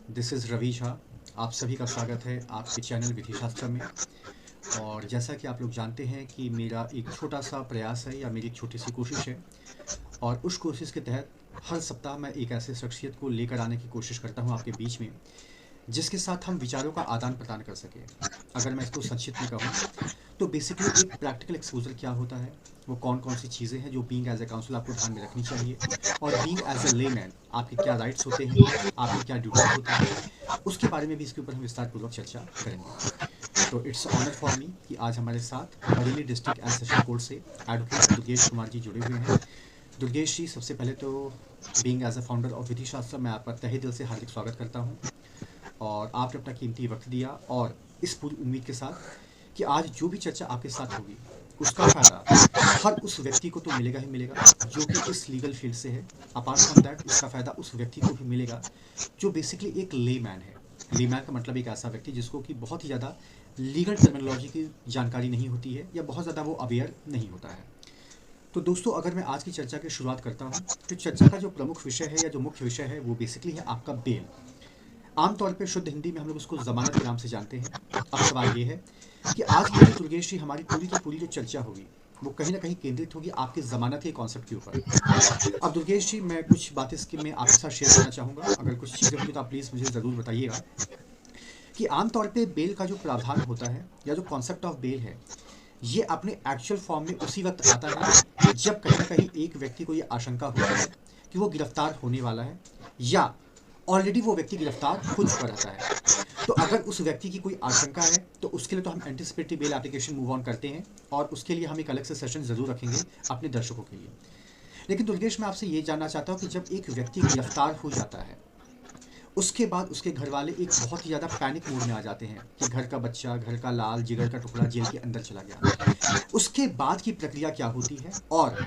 This is Ravi Jha. आप सभी का स्वागत है आपके चैनल विधि शास्त्र में। और जैसा कि आप लोग जानते हैं कि मेरा एक छोटा सा प्रयास है या मेरी एक छोटी सी कोशिश है, और उस कोशिश के तहत हर सप्ताह मैं एक ऐसे शख्सियत को लेकर आने की कोशिश करता हूँ आपके बीच में, जिसके साथ हम विचारों का आदान प्रदान कर सकें। अगर मैं इसको संक्षिप्त में कहूँ तो बेसिकली एक प्रैक्टिकल एक्सपोजर क्या होता है, वो कौन कौन सी चीज़ें हैं जो बीइंग एज ए काउंसलर आपको ध्यान में रखनी चाहिए, और बीइंग एज ए लेमैन आपके क्या राइट्स होते हैं, आपकी क्या ड्यूटीज़ होती हैं, उसके बारे में भी इसके ऊपर हम विस्तारपूर्वक चर्चा करेंगे। तो इट्स ऑनर फॉर मी कि आज हमारे साथ Bareilly district and session court से एडवोकेट दुर्गेश कुमार जी जुड़े हुए हैं। दुर्गेश जी, सबसे पहले तो being as a founder of Vidhi Shastra मैं आपका तहे दिल से हार्दिक स्वागत करता हूँ, और आपने अपना कीमती वक्त दिया, और इस पूरी उम्मीद के साथ कि आज जो भी चर्चा आपके साथ होगी उसका फ़ायदा हर उस व्यक्ति को तो मिलेगा ही मिलेगा जो कि इस लीगल फील्ड से है। अपार्ट फ्रॉम दैट इसका फ़ायदा उस व्यक्ति को भी मिलेगा जो बेसिकली एक लेमैन है। लेमैन का मतलब एक ऐसा व्यक्ति जिसको कि बहुत ही ज़्यादा लीगल टर्मिनोलॉजी की जानकारी नहीं होती है, या बहुत ज़्यादा वो अवेयर नहीं होता है। तो दोस्तों, अगर मैं आज की चर्चा की शुरुआत करता हूँ, तो चर्चा का जो प्रमुख विषय है या जो मुख्य विषय है वो बेसिकली है आपका बेल। आमतौर पे शुद्ध हिंदी में हम लोग उसको ज़मानत के नाम से जानते हैं। अब सवाल ये है कि आज की जो दुर्गेश जी हमारी पूरी की पूरी जो चर्चा होगी वो कहीं ना कहीं केंद्रित होगी आपकी ज़मानत के कॉन्सेप्ट के ऊपर। अब दुर्गेश जी, मैं कुछ बातें इसकी मैं आपके साथ शेयर करना चाहूँगा। अगर कुछ चीज़ें होंगी तो आप प्लीज़ मुझे ज़रूर बताइएगा कि आमतौर पे बेल का जो प्रावधान होता है या जो कॉन्सेप्ट ऑफ बेल है, ये अपने एक्चुअल फॉर्म में उसी वक्त आता है जब कहीं ना कहीं एक व्यक्ति को ये आशंका होती है कि वो गिरफ्तार होने वाला है, या ऑलरेडी वो व्यक्ति गिरफ्तार हो चुका रहता है। तो अगर उस व्यक्ति की कोई आशंका है तो उसके लिए तो हम anticipatory bail application move on करते हैं, और उसके लिए हम एक अलग से सेशन ज़रूर रखेंगे अपने दर्शकों के लिए। लेकिन दुर्गेश, मैं आपसे ये जानना चाहता हूँ कि जब एक व्यक्ति गिरफ्तार हो जाता है, उसके बाद उसके घर वाले एक बहुत ही ज़्यादा पैनिक मोड में आ जाते हैं कि घर का बच्चा, घर का लाल जिगर का टुकड़ा जेल के अंदर चला गया। उसके बाद की प्रक्रिया क्या होती है, और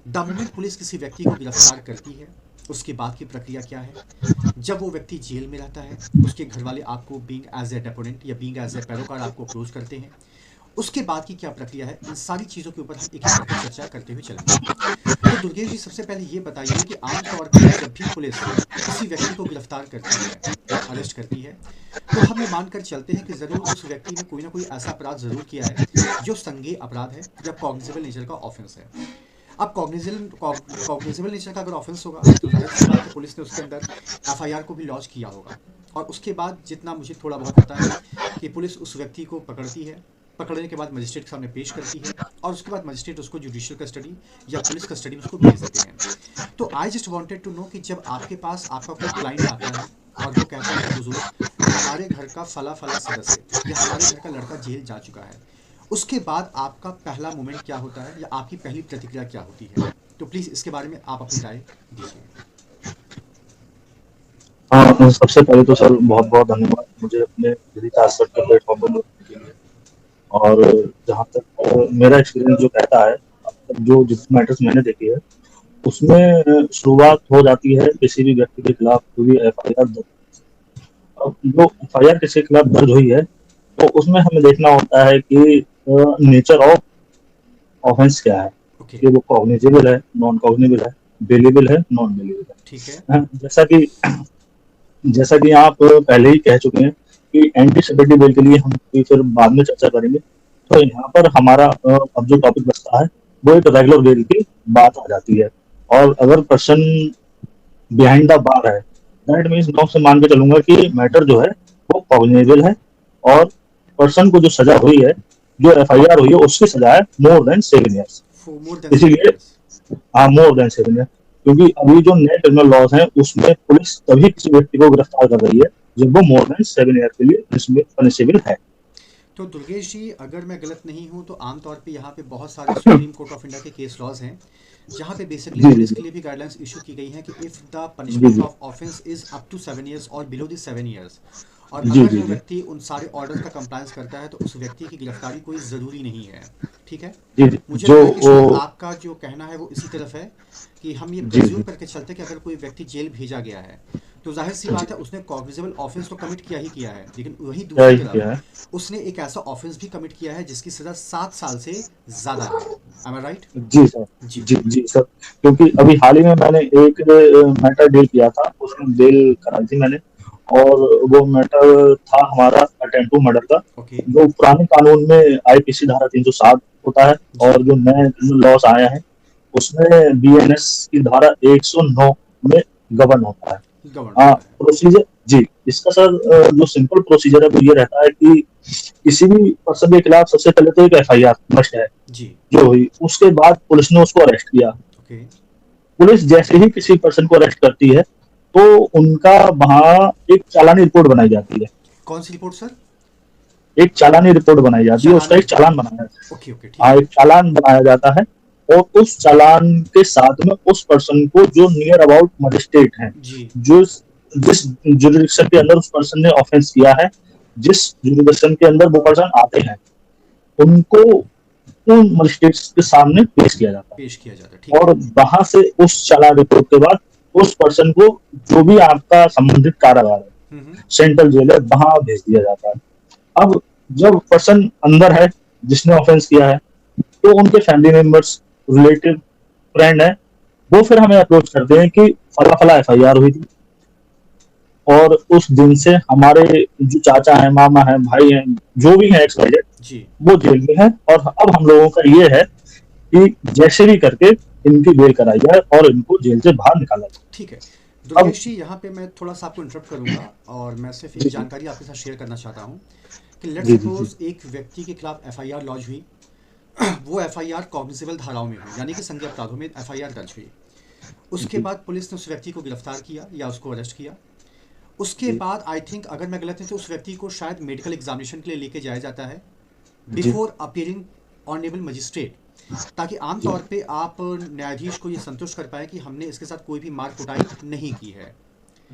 द मोमेंट पुलिस किसी व्यक्ति को गिरफ्तार करती है उसके बाद की प्रक्रिया क्या है? जब वो व्यक्ति जेल में रहता है, उसके घर वाले आपको बीइंग एज ए डेपोनेंट या बीइंग एज ए पैरोकार आपको अप्रोच करते हैं, उसके बाद की क्या प्रक्रिया है? इन सारी चीज़ों के ऊपर हम एक एक करके चर्चा करते हुए चलेंगे। तो दुर्गेश जी, सबसे पहले ये बताइए कि आम तौर पे जब भी पुलिस किसी व्यक्ति को गिरफ्तार करती है या अरेस्ट करती है, तो हम ये मानकर चलते हैं कि ज़रूर उस व्यक्ति ने कोई ना कोई ऐसा अपराध ज़रूर किया है जो संज्ञेय अपराध है या कॉग्निजेबल नेचर का ऑफेंस है। अब कॉग्निजेबल नेचर का अगर ऑफेंस होगा तो जाहिर सी बात है पुलिस ने उसके अंदर एफआईआर को भी लॉन्च किया होगा, और उसके बाद जितना मुझे थोड़ा बहुत पता है कि पुलिस उस व्यक्ति को पकड़ती है, पकड़ने के बाद मजिस्ट्रेट के सामने पेश करती है, और उसके बाद मजिस्ट्रेट उसको जुडिशियल कस्टडी या पुलिस कस्टडी में उसको भेज देते हैं। तो I just wanted to know कि जब आपके पास आपका कोई क्लाइंट आता है और वो कहता है कि हुजूर, हमारे घर का फला फला सदस्य या हमारे घर का लड़का जेल जा चुका है, उसके बाद आपका पहला मोमेंट क्या होता है या आपकी पहली प्रतिक्रिया क्या होती है? तो प्लीज़ इसके बारे में आप अपनी राय दीजिए। हाँ, सबसे पहले तो सर बहुत-बहुत धन्यवाद मुझे अपने विधि शास्त्र के प्लेटफ़ॉर्म पर बोलने के लिए। और जहाँ तक मेरा एक्सपीरियंस जो कहता है, अब तक जो जितने मैटर्स मैंने देखे हैं, उसमें शुरुआत हो जाती है किसी भी व्यक्ति के खिलाफ कोई भी एफआईआर दर्ज। अब जो एफआईआर किसी के खिलाफ दर्ज हुई है, तो उसमें हमें देखना होता है कि नेचर ऑफ ऑफेंस क्या है, ओके। कि वो कॉग्निजेबल है, नॉन कॉग्निजेबल है, बेलेबल है, नॉन बेलेबल ठीक है। है। जैसा कि आप पहले ही कह चुके हैं कि एंटीसिपेटरी बेल के लिए हम फिर बाद में चर्चा करेंगे। तो यहाँ पर हमारा अब जो टॉपिक बचता है वो एक रेगुलर बेल की बात आ जाती है। और अगर पर्सन बिहाइंड द बार है, दैट मीन्स मैं उससे मान के चलूंगा कि मैटर जो है वो कॉग्निजेबल है, और पर्सन को जो सजा हुई है, जो एफआईआर हुई है, उसकी सजा है more than 7 years. For more than seven इसीलिए ईयर्स हाँ, मोर देन 7 ईयर, क्योंकि अभी जो नए क्रिमिनल लॉज हैं उसमें पुलिस तभी किसी व्यक्ति को गिरफ्तार कर रही है जब वो मोर देन 7 ईयर के लिए पनिशेबल है। तो दुर्गेश जी, अगर मैं गलत नहीं हूँ तो आमतौर पे यहाँ पे बहुत सारे सुप्रीम कोर्ट ऑफ इंडिया के केस लॉज हैं जहाँ पे बेसिकली जी जी पुलिस जी के लिए भी गाइडलाइंस इशू की गई हैं कि इफ़ द जी पनिशमेंट जी of offence is up to 7 years और बिलो द 7 ईयर्स, और जी अगर जी वो जी व्यक्ति उन सारे ऑर्डर्स का कंप्लायंस करता है तो उस व्यक्ति की गिरफ्तारी कोई ज़रूरी नहीं है। ठीक है। जी जी मुझे जो लगता है कि वो शायद आपका जो कहना है वो इसी तरफ है कि हम ये जी प्रेज्यूम जी करके चलते हैं कि अगर कोई व्यक्ति जेल भेजा गया है तो जाहिर सी जी बात है उसने कॉग्निजेबल ऑफेंस तो कमिट किया ही किया है, लेकिन वही क्या दूसरी ही तरफ किया है। उसने एक ऐसा ऑफेंस भी कमिट किया है जिसकी सज़ा 7 साल से ज़्यादा है। एम आई राइट? जी सर। जी। जी सर, क्योंकि अभी हाल ही में मैंने एक मैटर डील किया था, उसमें बेल कराई थी मैंने। और वो मैटर था हमारा अटेम्प्ट टू मर्डर का। ओके। जो पुराने कानून में आईपीसी धारा 307 होता है, जी। और जो नए क्रिमिनल लॉस आए हैं उसमें बीएनएस की धारा 109 में गवर्न होता है। गवर्न होता है। प्रोसीजर जी, इसका सर जो सिंपल प्रोसीजर है वो ये रहता है कि किसी भी पर्सन के खिलाफ सबसे पहले तो एक एफआईआर मस्ट है जी। जो हुई, उसके बाद पुलिस ने उसको अरेस्ट किया। ओके। पुलिस जैसे ही किसी पर्सन को अरेस्ट करती है तो उनका वहां एक चालानी रिपोर्ट बनाई जाती है। कौन सी रिपोर्ट सर? एक चालानी रिपोर्ट बनाई जाती है, उसका चालानी एक रिपोर्ट। चालान बनाया जाता है। ओके ओके, ठीक हाँ, है। एक चालान बनाया जाता है, और उस चालान के साथ में उस पर्सन को जो नियर अबाउट मजिस्ट्रेट है, जी। जो जिस जुरिडिक्शन के अंदर उस पर्सन ने ऑफेंस किया है, जिस जुरिडिक्शन के अंदर वो पर्सन आते हैं, उनको उन मजिस्ट्रेट के सामने पेश किया जाता पेश किया जाता है, है। ठीक और है। वहां से उस चालान रिपोर्ट के बाद उस पर्सन को जो भी आपका संबंधित कारागार है, हम्म। सेंट्रल जेल है, वहां भेज दिया जाता है। अब जब पर्सन अंदर है जिसने ऑफेंस किया है, तो उनके फैमिली मेंबर्स, रिलेटिव, फ्रेंड है, वो फिर हमें अप्रोच करते हैं कि फला फला एफआईआर हुई थी, और उस दिन से हमारे जो चाचा है, मामा है, भाई हैं, जो भी है एक्सवाइजेड, जी। वो जेल में है। और अब हम लोगों का ये है कि जैसे भी करके इनकी बेल कराई जाए और इनको जेल से बाहर निकाला जाए। ठीक है। अब दुर्गेश जी, यहाँ पे मैं थोड़ा सा आपको इंटरप्ट करूंगा और मैं सिर्फ एक जी जी जानकारी आपके साथ शेयर करना चाहता हूँ कि लेट जी जी जी सपोज एक व्यक्ति के खिलाफ एफआईआर लॉन्च हुई। वो एफआईआर कॉग्निजेबल धाराओं में हुई, यानी कि संज्ञेय अपराधों में एफआईआर दर्ज हुई। उसके जी बाद पुलिस ने उस व्यक्ति को गिरफ्तार किया या उसको अरेस्ट किया। उसके जी बाद आई थिंक, अगर मैं गलत नहीं तो उस व्यक्ति को शायद मेडिकल एग्जामिनेशन के लिए लेके जाया जाता है जी बिफोर अपीयरिंग ऑनेबल मजिस्ट्रेट, ताकि जी आमतौर पे आप न्यायाधीश को ये संतुष्ट कर पाए कि हमने इसके साथ कोई भी मार कुटाई नहीं की है।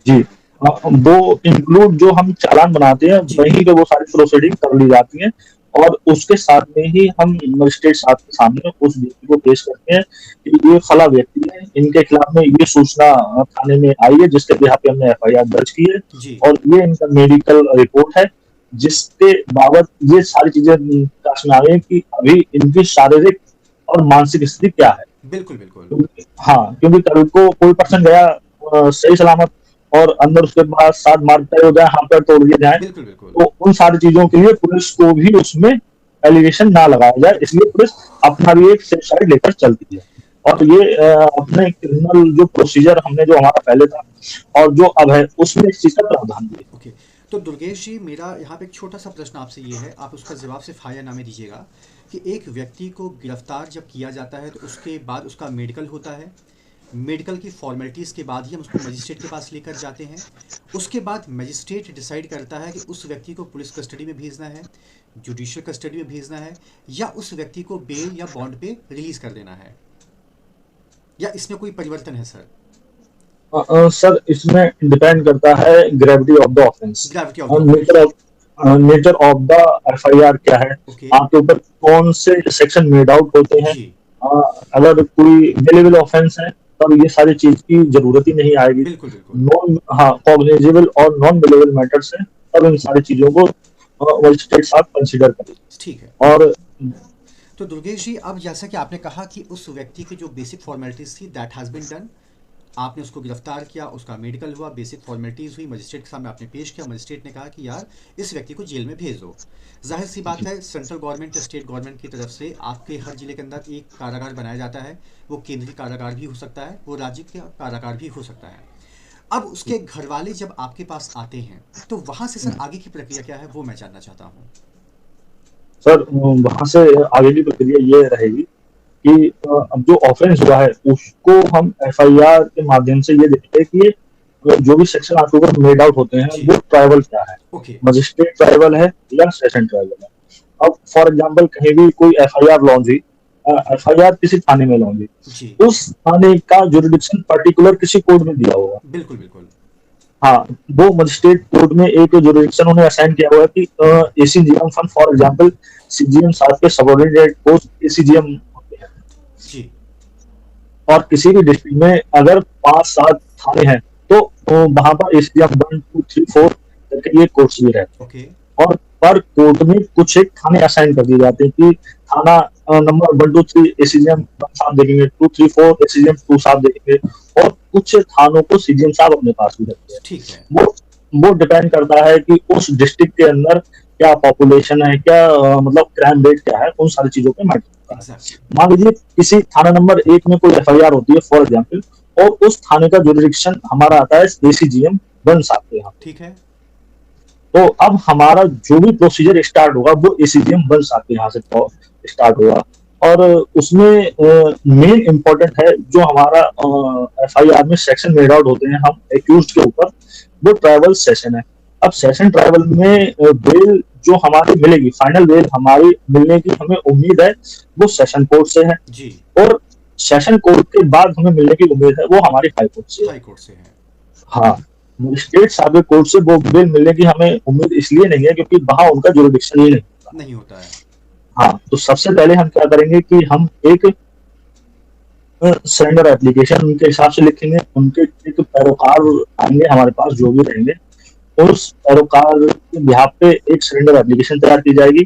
जी। वो इंक्लूड जो हम चालान बनाते हैं जी। वहीं पे वो सारी प्रोसीडिंग कर ली जाती है, और उसके साथ में ही हम मजिस्ट्रेट साहब के सामने उस व्यक्ति को पेश करते हैं कि ये फला व्यक्ति है, इनके खिलाफ में ये सूचना थाने में आई है जिसके बिहाफ पे हमने एफआईआर दर्ज की है, जी। और ये इनका मेडिकल रिपोर्ट है जिसके बाबत ये सारी चीजें प्रकाश में आ रही है कि अभी इनकी शारीरिक और मानसिक स्थिति क्या है। बिल्कुल बिल्कुल। हाँ, क्योंकि कल को कोई पर्सन गया सही सलामत, और अंदर उसके बाद साथ मारपीटाई हो जाए, हाथ पैर तोड़ दिए जाए, बिल्कुल बिल्कुल। तो उन सारी चीजों के लिए पुलिस को भी उसमें एलिगेशन ना लगाया जाए, इसलिए पुलिस अपना भी एक सेफ साइड लेकर चलती है। और ये अपने क्रिमिनल जो प्रोसीजर हमने जो हमारा पहले था और जो अब है उसमें इस चीज का प्रावधान भी है। ओके। तो दुर्गेश जी, मेरा यहाँ पे एक छोटा सा प्रश्न आपसे ये है, आप उसका जवाब सिर्फ हाँ या ना में दीजिएगा, कि एक व्यक्ति को गिरफ्तार जब किया जाता है तो उसके बाद उसका मेडिकल होता है। मेडिकल की फॉर्मेलिटीज़ के बाद ही हम उसको मजिस्ट्रेट के पास लेकर जाते हैं। उसके बाद मजिस्ट्रेट डिसाइड करता है कि उस व्यक्ति को पुलिस कस्टडी में भेजना है, जुडिशियल कस्टडी में भेजना है, या उस व्यक्ति को बेल या बॉन्ड पे रिलीज कर देना है, या इसमें कोई परिवर्तन है सर? सर, इसमें डिपेंड करता है gravity of the offence gravity of the और offence. Nature of the FIR क्या है, ओके। आपके ऊपर कौन से सेक्शन मेड आउट होते हैं। जी। अगर कोई बेलेबल ऑफेंस है तब ये सारी चीज की जरूरत ही नहीं आएगी। बिल्कुल बिल्कुल। नॉन हाँ कॉग्निजेबल और नॉन बेलेबल मैटर्स है, तब इन सारी चीजों को मजिस्ट्रेट साहब कंसिडर करें। ठीक है। और तो दुर्गेश जी, अब जैसा कि आपने कहा कि उस व्यक्ति की जो बेसिक फॉर्मेलिटीज़ थी दैट हैज़ बीन डन, आपने उसको गिरफ्तार किया, उसका मेडिकल हुआ, बेसिक फॉर्मेलिटीज़ हुई, मजिस्ट्रेट के सामने आपने पेश किया, मजिस्ट्रेट ने कहा कि यार इस व्यक्ति को जेल में भेज दो। जाहिर सी बात है, सेंट्रल गवर्नमेंट या स्टेट गवर्नमेंट की तरफ से आपके हर जिले के अंदर एक कारागार बनाया जाता है। वो केंद्रीय कारागार भी हो सकता है, वो राज्य का कारागार भी हो सकता है। अब उसके घर वाले जब आपके पास आते हैं तो वहाँ से सर आगे की प्रक्रिया क्या है, वो मैं जानना चाहता हूँ। सर, वहां से आगे की प्रक्रिया ये रहेगी कि अब जो ऑफेंस हुआ है उसको हम एफआईआर के माध्यम से ये देखते हैं कि जो भी सेक्शन आपके ऊपर मेड आउट होते हैं जी। वो ट्राइबल क्या है, ओके। मजिस्ट्रेट ट्राइबल है या सेशन ट्राइबल है। अब फॉर एग्जांपल कहीं भी कोई एफआईआर लॉन्च हुई, एफआईआर किसी थाने में लॉन्च जी। हुई, उस थाने का जुरिडिक्शन पर्टिकुलर किसी कोर्ट में दिया होगा। बिल्कुल बिल्कुल। हाँ, वो मजिस्ट्रेट कोर्ट में एक जुरिडिक्शन उन्हें असाइन किया हुआ है कि ACGM fund, for example CGM साहब के सबऑर्डिनेट पोस्ट एसीजीएम होते हैं, जी। और किसी भी डिस्ट्रिक्ट में अगर 5-7 थाने हैं तो वहां पर एसीजीएम 1, 2, 3, 4 करके ये कोर्ट्स भी रहते हैं। ओके। और पर कोर्ट में कुछ एक थाने असाइन कर दिए जाते हैं कि थाना नंबर 1, 2, 3 एसीजीएम साहब देखेंगे, 2, 3, 4 एसीजीएम 2 साहब देखेंगे, और कुछ थानों को सीजीएम साहब अपने पास भी रखते हैं। ठीक है। वो वो डिपेंड करता है कि उस डिस्ट्रिक्ट के अंदर क्या पॉपुलेशन है, क्या मतलब क्राइम रेट क्या है, उन सारी चीजों पे मैटर करता एग्जैक्टली। है। मान लीजिए किसी थाना नंबर 1 में कोई एफआईआर होती है फॉर एग्जाम्पल, और उस थाने का जुरिडिक्शन हमारा आता है एसीजीएम वन साहब के यहाँ। ठीक है। तो अब हमारा जो भी प्रोसीजर स्टार्ट होगा वो एसीजीएम वन साहब के यहाँ से स्टार्ट होगा। और उसमें मेन इम्पोर्टेंट है जो हमारा एफआईआर में सेक्शन मेड आउट होते हैं हम एक्यूज के ऊपर, वो ट्राइवल सेशन है। अब सेशन ट्राइवल में बेल जो हमारी मिलेगी, फाइनल बेल हमारी मिलने की हमें उम्मीद है, वो सेशन कोर्ट से है। जी। और सेशन कोर्ट के बाद हमें मिलने की उम्मीद है वो हमारी हाई कोर्ट से है। हाई कोर्ट से है। हाँ, मजिस्ट्रेट साहब के कोर्ट से वो बेल मिलने की हमें उम्मीद इसलिए नहीं है क्योंकि वहां उनका जुरिडिक्शन ही नहीं होता है। हाँ, तो सबसे पहले हम क्या करेंगे कि हम एक सरेंडर एप्लीकेशन उनके हिसाब से लिखेंगे। उनके एक पैरोकार आएंगे हमारे पास जो भी रहेंगे, उस पैरोकार के बिहाफ पे एक सरेंडर एप्लीकेशन तैयार की जाएगी।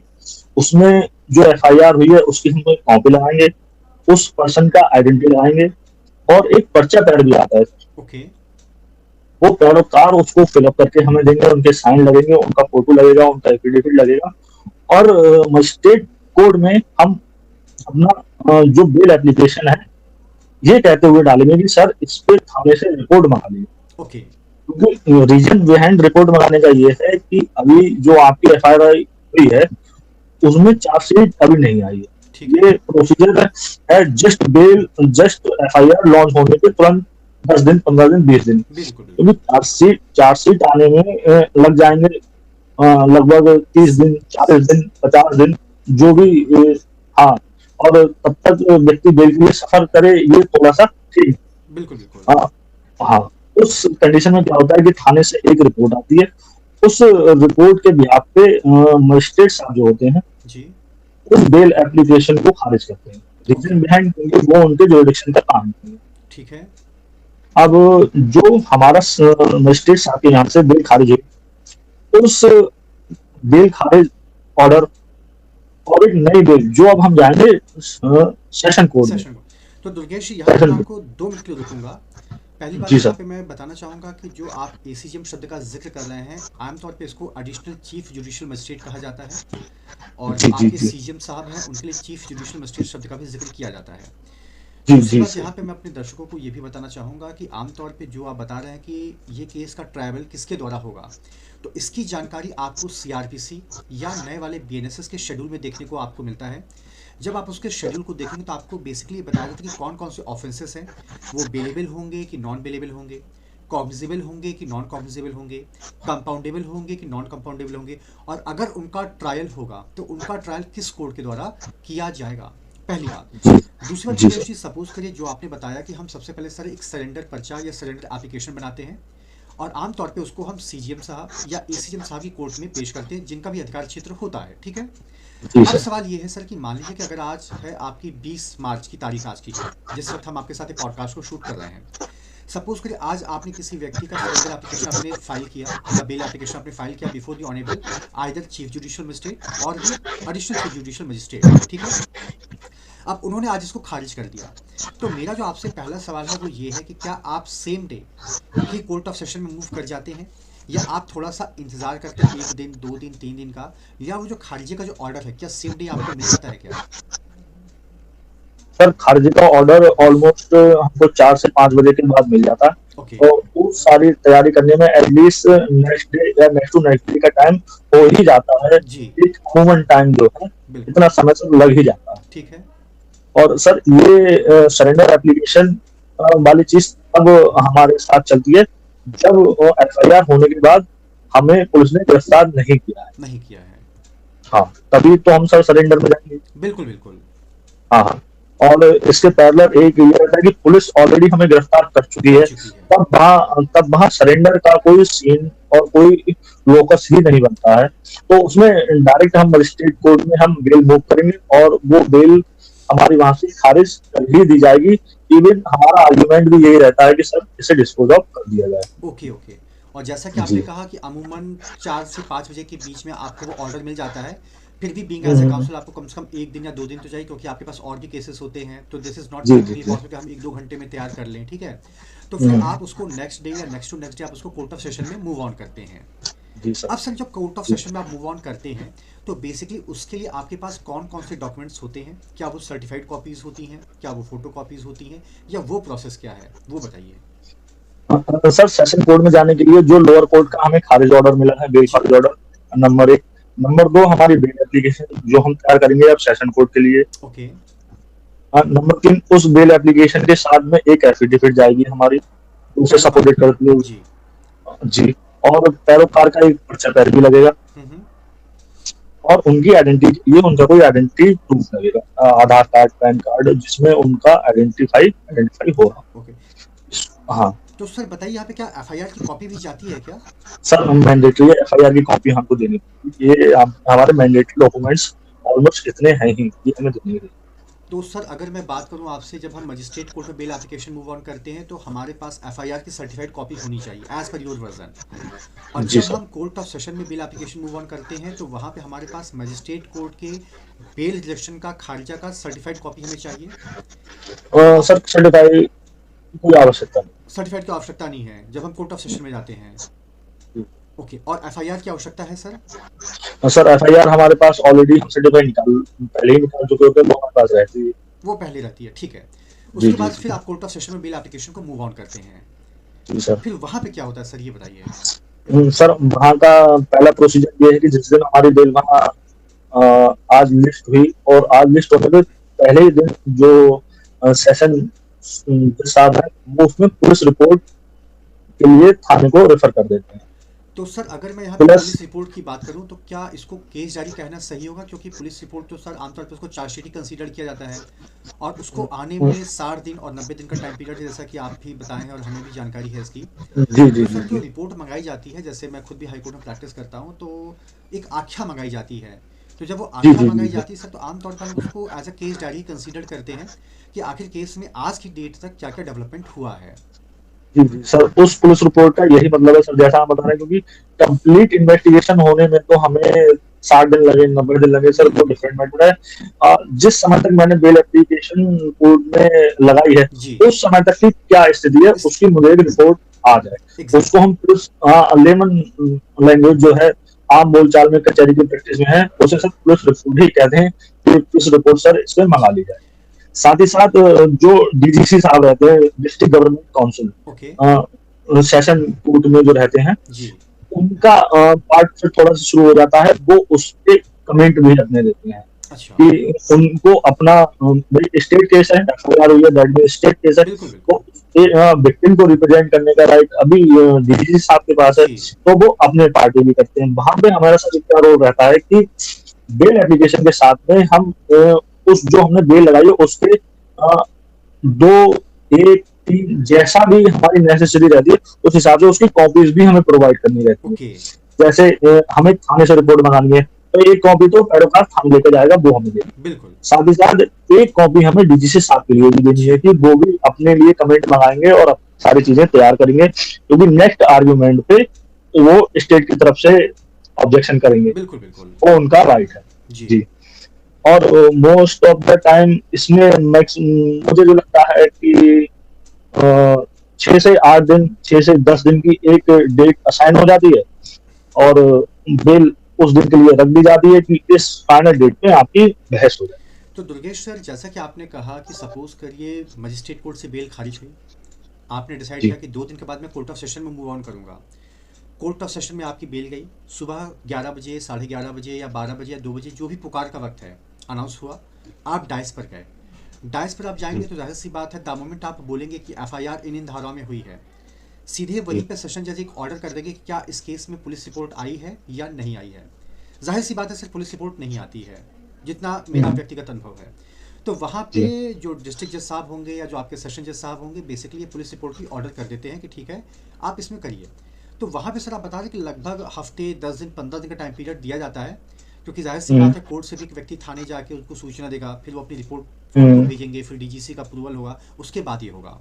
उसमें जो एफआईआर हुई है उसकी हम एक कॉपी लगाएंगे, उस पर्सन का आइडेंटिटी लगाएंगे, और एक पर्चा पैड भी आता है। ओके। वो पैरोकार उसको फिलअप करके हमें देंगे, उनके साइन लगेंगे, उनका फोटो लगेगा, उनका एफिडेविट लगेगा। और मजिस्ट्रेट कोर्ट में हम अपना जो बेल एप्लीकेशन है ये कहते हुए डालेंगे कि सर इस पे थाने से रिपोर्ट मंगा लीजिए। ओके। क्योंकि रीजन बिहाइंड रिपोर्ट मंगाने का ये है कि अभी जो आपकी एफआईआर हुई है उसमें चार्जशीट अभी नहीं आई है। ठीक है। ये प्रोसीजर है just bail, just FIR launch होने के तुरंत 10 दिन, 15 दिन, 20 दिन, बिल्कुल क्योंकि बिल्कुल। चार्जशीट आने में लग जाएंगे लगभग 30 दिन, 40 दिन, 50 दिन, जो भी हाँ। और तब तक व्यक्ति बेल के लिए सफर करे, ये थोड़ा सा ठीक। बिल्कुल बिल्कुल। हाँ हाँ, उस कंडीशन में क्या होता है कि थाने से एक रिपोर्ट आती है, उस रिपोर्ट के बिहाफ पे मजिस्ट्रेट साहब जो होते हैं जी। उस बेल एप्लीकेशन को खारिज करते हैं। ओके। रीजन बिहाइंड वो उनके जुरिडिक्शन का काम है। ठीक है। अब जो हमारा मजिस्ट्रेट साहब के यहाँ से बेल खारिज हुई, उस बेल खारिज ऑर्डर और एक नई बेल जो अब हम जाएंगे सेशन कोर्ट में। सेशन को तो दुर्गेश जी यहाँ पे मैं सेशन आपको 2 मिनट के लिए रुकूंगा। पहली बात जी यहाँ सर। पे मैं बताना चाहूँगा कि जो आप एसीजीएम शब्द का जिक्र कर रहे हैं, आमतौर पे इसको एडिशनल चीफ जुडिशियल मजिस्ट्रेट कहा जाता है, और जो जी जी आपके जी सीजीएम साहब हैं उनके लिए चीफ जुडिशियल मजिस्ट्रेट शब्द का भी जिक्र किया जाता है। जी दूसरी जी बात सर। यहाँ पे मैं अपने दर्शकों को ये भी बताना चाहूँगा कि आमतौर पे जो आप बता रहे हैं कि ये केस का ट्रायबल किसके द्वारा होगा, तो इसकी जानकारी आपको सीआरपीसी या नए वाले बीएनएसएस के शेड्यूल में देखने को आपको मिलता है। जब आप उसके शेड्यूल को देखेंगे तो आपको बेसिकली बताया जाता है कि कौन कौन से ऑफेंसेस हैं, वो बेलेबल होंगे कि नॉन बेलेबल होंगे, कॉग्निजेबल होंगे कि नॉन कॉग्निजेबल होंगे, कंपाउंडेबल होंगे कि नॉन कंपाउंडेबल होंगे, और अगर उनका ट्रायल होगा तो उनका ट्रायल किस कोर्ट के द्वारा किया जाएगा। पहली बात। जी दूसरी बात जी दुर्गेश सर। जी, सपोज करिए जो आपने बताया कि हम सबसे पहले सर एक सरेंडर पर्चा या सरेंडर एप्लीकेशन बनाते हैं, और आमतौर पे उसको हम सीजीएम साहब या एसीजीएम साहब की कोर्ट में पेश करते हैं जिनका भी अधिकार क्षेत्र होता है। ठीक है। जी अब सर। सवाल ये है सर कि मान लीजिए कि अगर आज है आपकी 20 मार्च की तारीख आज की है, जिस वक्त हम आपके साथ पॉडकास्ट को शूट कर रहे हैं। सपोज करिए आज आपने किसी व्यक्ति का सरेंडर एप्लीकेशन आपने फाइल किया या बेल एप्लीकेशन आपने फाइल किया before the honourable either chief judicial magistrate और दी एडिशनल चीफ जुडिशियल मजिस्ट्रेट। ठीक है। अब उन्होंने आज इसको खारिज कर दिया, तो मेरा जो आपसे पहला सवाल है वो ये है कि क्या आप same day he court of session में मूव कर जाते हैं, या आप थोड़ा सा इंतजार करते हैं 1 दिन 2 दिन 3 दिन का, या वो जो खारिजी का जो ऑर्डर है क्या सेम डे आपको मिल जाता है क्या? सर खारिजी का ऑर्डर ऑलमोस्ट हमको 4 से 5 बजे के बाद मिल जाता है। ओके। तो उस सारी तैयारी करने में एटलीस्ट नेक्स्ट डे या नेक्स्ट टू नेक्स्ट डे का टाइम हो ही जाता है। जी। एक ह्यूमन टाइम जो है बिल्कुल। इतना समय से लग ही जाता है। ठीक है। और सर ये सरेंडर एप्लीकेशन वाली चीज अब हमारे साथ चलती है जब एफआईआर होने के बाद हमें पुलिस ने गिरफ्तार नहीं किया है। नहीं किया है। हाँ, तभी तो हम सर सरेंडर में जाएंगे। बिल्कुल बिल्कुल। हाँ हाँ। और इसके पैरेलल एक ये रहता है कि पुलिस ऑलरेडी हमें गिरफ्तार कर चुकी कर है, चुकी है। तब वहाँ सरेंडर का कोई सीन और कोई लोकस ही नहीं बनता है। तो उसमें डायरेक्ट हम मजिस्ट्रेट कोर्ट में हम बेल मूव करेंगे और वो बेल हमारी वहां से खारिज कर ही दी जाएगी। इवन हमारा आर्ग्यूमेंट भी यही रहता है कि सर इसे डिस्पोज ऑफ कर दिया जाए। Okay okay. और जैसा कि आपने जी। कहा कि अमूमन 4 से 5 बजे के बीच में आपको वो ऑर्डर मिल जाता है, फिर भी being as a hmm, counsel आपको कम से कम 1 दिन या 2 दिन तो चाहिए, क्योंकि आपके पास और भी केसेस होते हैं, तो दिस इज नॉट जी जी प्रैक्टिकली जी। पॉसिबल कि हम 1-2 घंटे में तैयार कर लें। ठीक है। तो फिर आप उसको नेक्स्ट डे या नेक्स्ट टू नेक्स्ट डे आप उसको कोर्ट ऑफ सेशन में मूव ऑन करते हैं। जी सर। अब सर जब कोर्ट ऑफ जी सेशन में आप मूव ऑन करते हैं तो बेसिकली उसके लिए आपके पास कौन कौन से डॉक्यूमेंट्स होते हैं? क्या वो सर्टिफाइड कॉपीज होती हैं, क्या वो फोटो कॉपीज होती हैं, या वो प्रोसेस क्या है वो बताइए। सर, सेशन कोर्ट में जाने के लिए जो लोअर कोर्ट का हमें खारिज ऑर्डर मिला है, बेल जी। खारिज ऑर्डर, नंबर एक। नंबर दो, हमारी बेल एप्लीकेशन जो हम तैयार करेंगे अब सेशन कोर्ट के लिए। ओके। नंबर तीन, उस बेल एप्लीकेशन के साथ में एक एफिडेविट जाएगी हमारी, उसे पैरोकार सपोर्टेड की। करती है। जी। जी। और पैरोकार का एक पर्चा पैर भी लगेगा, हम्म। और उनकी आइडेंटिटी के लिए उनका कोई आइडेंटिटी प्रूफ लगेगा, आधार कार्ड, पैन कार्ड, जिसमें उनका आइडेंटिफाई हो रहा। ओके। हाँ तो सर बताइए यहाँ पे क्या एफआईआर की कॉपी भी जाती है क्या? सर, मैंडेटरी एफआईआर की कॉपी हमको देनी पड़ेगी। ये हमारे मैंडेटरी डॉक्यूमेंट्स ऑलमोस्ट इतने हैं ही, ये हमें देने हैं। तो सर अगर मैं बात करूं आपसे, जब हम मजिस्ट्रेट कोर्ट में बेल एप्लीकेशन मूव ऑन करते हैं तो हमारे पास एफआईआर की सर्टिफाइड कॉपी होनी चाहिए एज पर योर वर्जन। और जी जब सर। हम कोर्ट ऑफ सेशन में बेल एप्लीकेशन मूव ऑन करते हैं तो वहाँ पे हमारे पास मजिस्ट्रेट कोर्ट के बेल रिजेक्शन का खारिजा का सर्टिफाइड कॉपी हमें चाहिए। सर, सर्टिफाई कोई आवश्यकता नहीं। सर्टिफाइड की आवश्यकता नहीं है जब हम कोर्ट ऑफ सेशन में जाते हैं। ओके। और एफआईआर की आवश्यकता है सर? सर, एफआईआर हमारे पास ऑलरेडी हम सर्टिफाई पहले ही निकाल चुके होते हैं, वो हमारे पास रहती है। वो पहले रहती है, ठीक है। जी उसके जी बाद फिर जी। आप कोर्ट ऑफ सेशन में बेल एप्लीकेशन को मूव ऑन करते हैं। जी सर। फिर वहाँ पे क्या होता है सर ये बताइए। सर, वहाँ का पहला प्रोसीजर ये है कि जिस दिन हमारी बेल वहाँ आज लिस्ट हुई, और आज लिस्ट होने के पहले ही दिन जो सेशन साहब है, वो उसमें पुलिस रिपोर्ट के लिए थाने को रेफर कर देते हैं। तो सर अगर मैं यहाँ पे प्लस। पुलिस रिपोर्ट की बात करूँ तो क्या इसको केस डायरी कहना सही होगा? क्योंकि पुलिस रिपोर्ट तो सर आमतौर पर उसको चार्जशीट ही कंसीडर किया जाता है, और उसको आने में 60 दिन और 90 दिन का टाइम पीरियड है, जैसा कि आप भी बताएं हैं और हमें भी जानकारी है इसकी। जी जी तो जी सर जो जी। रिपोर्ट मंगाई जाती है, जैसे मैं खुद भी हाईकोर्ट में प्रैक्टिस करता हूँ, तो एक आख्या मंगाई जाती है। तो जब वो जी आख्या जी मंगाई जी जाती है सर, तो आमतौर पर हम उसको as a case diary consider करते हैं कि आखिर केस में आज की डेट तक क्या क्या डेवलपमेंट हुआ है। जी जी सर, उस पुलिस रिपोर्ट का यही मतलब है सर, जैसा आप बता रहे हैं, क्योंकि कंप्लीट इन्वेस्टिगेशन होने में तो हमें 60 दिन लगे, 90 दिन लगे सर, वो बिल्कुल। डिफरेंट मैटर है। जिस समय तक मैंने बेल एप्लीकेशन कोर्ट में लगाई है, जी। उस समय तक की क्या स्थिति है, इस उसकी मुझे एक रिपोर्ट आ जाए। उसको एग्जैक्टली। हम पुलिस लेमन लैंग्वेज जो है, आम बोलचाल में कचहरी की प्रैक्टिस में है, उसे सर पुलिस रिपोर्ट ही कहते हैं कि पुलिस रिपोर्ट सर इसमें मंगा ली जाए। साथ ही साथ जो डीजीसी साहब रहते हैं, district government council, okay. Session court में जो रहते हैं, जी। उनका पार्ट फिर थोड़ा सा शुरू हो जाता है, वो उस पे कमेंट भी रखने देते हैं अच्छा। कि उनको अपना स्टेट केस है, एफआईआर हुई है, दैट मीन स्टेट केस है, बिल्कुल बिल्कुल। तो विक्टिम को रिप्रेजेंट करने का राइट अभी डीजीसी साहब के पास है, जी। तो वो अपने पार्टी भी करते हैं। वहां पे हमारा सर क्या रोल रहता है कि बेल एप्लीकेशन के साथ में हम उस जो हमने बेल लगाई है उसके दो, एक, तीन, जैसा भी हमारी नेसेसरी रहती है, उस हिसाब से उसकी कॉपीज भी हमें प्रोवाइड करनी रहती है। ओके। जैसे हमें थाने से रिपोर्ट मंगानी है, तो एक कॉपी तो पैरोकार थाने लेकर जाएगा, वो हमें देगी। बिल्कुल। साथ ही साथ एक कॉपी हमें डीजीसी साहब के लिए भी देनी है, जी। कि वो भी अपने लिए कमेंट मंगाएंगे और सारी चीजें तैयार करेंगे, क्योंकि नेक्स्ट आर्ग्यूमेंट पे वो स्टेट की तरफ से ऑब्जेक्शन करेंगे, बिल्कुल बिल्कुल। वो उनका राइट है। जी। जी। और मोस्ट ऑफ द टाइम इसमें मुझे जो लगता है कि 6 से 8 दिन, 6 से 10 दिन की एक डेट असाइन हो जाती है, और बेल उस दिन के लिए रख दी जाती है कि इस फाइनल डेट पे आपकी बहस हो जाए। तो दुर्गेश सर, जैसा कि आपने कहा कि सपोज करिए मजिस्ट्रेट कोर्ट से बेल खारिज हुई, आपने डिसाइड जी किया कि 2 दिन के बाद मैं कोर्ट ऑफ सेशन में मूव ऑन करूंगा। कोर्ट ऑफ सेशन में आपकी बेल गई, सुबह 11 बजे, 11:30 बजे या 12 बजे या 2 बजे, जो भी पुकार का वक्त है, अनाउंस हुआ। आप डाइस पर गए। डाइस पर आप जाएंगे तो जाहिर सी बात है, द मोमेंट आप बोलेंगे कि एफआईआर इन इन धाराओं में हुई है, सीधे वहीं पे सेशन जज एक ऑर्डर कर देंगे कि क्या इस केस में पुलिस रिपोर्ट आई है या नहीं आई है। जाहिर सी बात है, सिर्फ पुलिस रिपोर्ट नहीं आती है, जितना मेरा व्यक्तिगत अनुभव है। तो वहाँ पे जी जो डिस्ट्रिक्ट जज साहब होंगे या जो आपके सेशन जज साहब होंगे, बेसिकली ये पुलिस रिपोर्ट की ऑर्डर कर देते हैं कि ठीक है आप इसमें करिए। तो वहाँ पे सर आप बता दें कि लगभग हफ्ते, 10 दिन, 15 दिन का टाइम पीरियड दिया जाता है, क्योंकि जाहिर सी बात है कोर्ट से भी एक व्यक्ति थाने जाके उनको सूचना देगा, फिर वो अपनी रिपोर्ट कोर्ट को भेजेंगे, फिर डीजीसी का अप्रूवल होगा, उसके बाद ये होगा।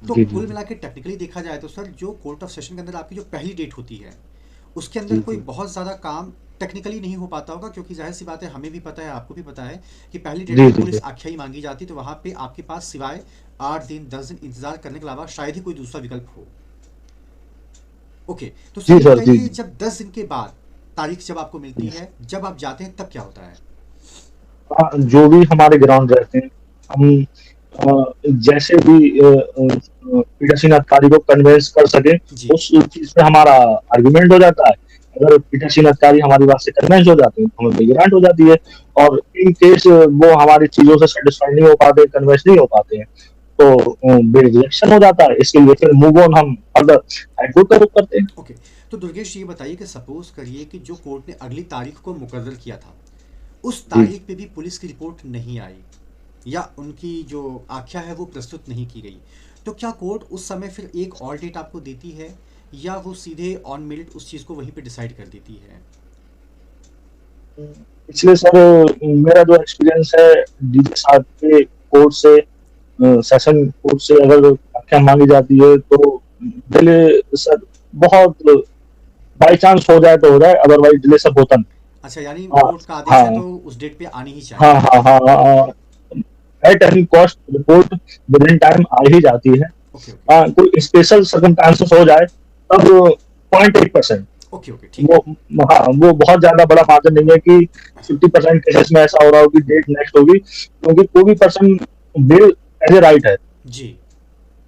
तो जी जी कुल मिला के टेक्निकली देखा जाए तो सर, जो कोर्ट ऑफ सेशन के अंदर आपकी जो पहली डेट होती है, उसके अंदर जी कोई जी बहुत ज़्यादा काम टेक्निकली नहीं हो पाता होगा, क्योंकि जाहिर सी बात है, हमें भी पता है, आपको भी पता है कि पहली डेट जी, पे जी, पुलिस जी। आख्याई मांगी जाती, तो वहाँ पे आपके पास सिवाय 8 दिन 10 दिन इंतजार करने के अलावा शायद ही कोई दूसरा विकल्प हो। ओके, तो सर जी ये सर, जी, बताइए, जी। जब 10 दिन के बाद तारीख जब आपको मिलती है, जब आप जाते हैं, तब क्या होता है? हाँ, जो भी हमारे ग्राउंड रहते हैं, हम जैसे भी पीठासीन अधिकारी को कन्विंस कर सके, जी। उस चीज पे हमारा आर्गुमेंट हो जाता है। अगर पीठासीन अधिकारी हमारी बात से कन्विंस हो जाते हैं तो हमें ग्रांट हो जाती है। और इन केस वो हमारी चीजों से सेटिस्फाई नहीं हो पाते, कन्विंस नहीं हो पाते हैं, तो बिल रिजेक्शन हो जाता है। इसके लिए फिर मूव ऑन हम अदर हाईकोर्ट का रुख करते हैं। ओके, तो दुर्गेश जी ये बताइए कि सपोज करिए कि जो कोर्ट ने अगली तारीख को मुकर्रर किया था, उस जी। तारीख पे भी पुलिस की रिपोर्ट नहीं आई, या उनकी जो आख्या है वो प्रस्तुत नहीं की गई, तो क्या कोर्ट उस समय फिर एक और डेट आपको देती है, या वो सीधे ऑन मेरिट उस चीज़ को वहीं पे डिसाइड कर देती है? पिछले सर मेरा जो एक्सपीरियंस है डीजे साहब के कोर्ट से, सेशन कोर्ट से अगर आख्या मांगी जाती है तो डिले सर बहुत बाई चांस हो जाए तो हो जाए, अदरवाइज डिले सब होता नहीं। अच्छा, यानी हाँ, कोर्ट का आदेश है हाँ, तो उस डेट पे आनी ही हाँ, चाहिए। हाँ, हाँ, हाँ, at any cost report within time आ ही जाती है। Okay okay. कोई स्पेशल सर्कमस्टांसेस हो जाए तब 0.8%, ओके ओके, ठीक वो, है। हाँ, वो बहुत ज्यादा बड़ा मार्जिन नहीं है कि 50% केसेस में ऐसा हो रहा हो कि डेट नेक्स्ट होगी, क्योंकि कोई भी person bail as a right है। जी।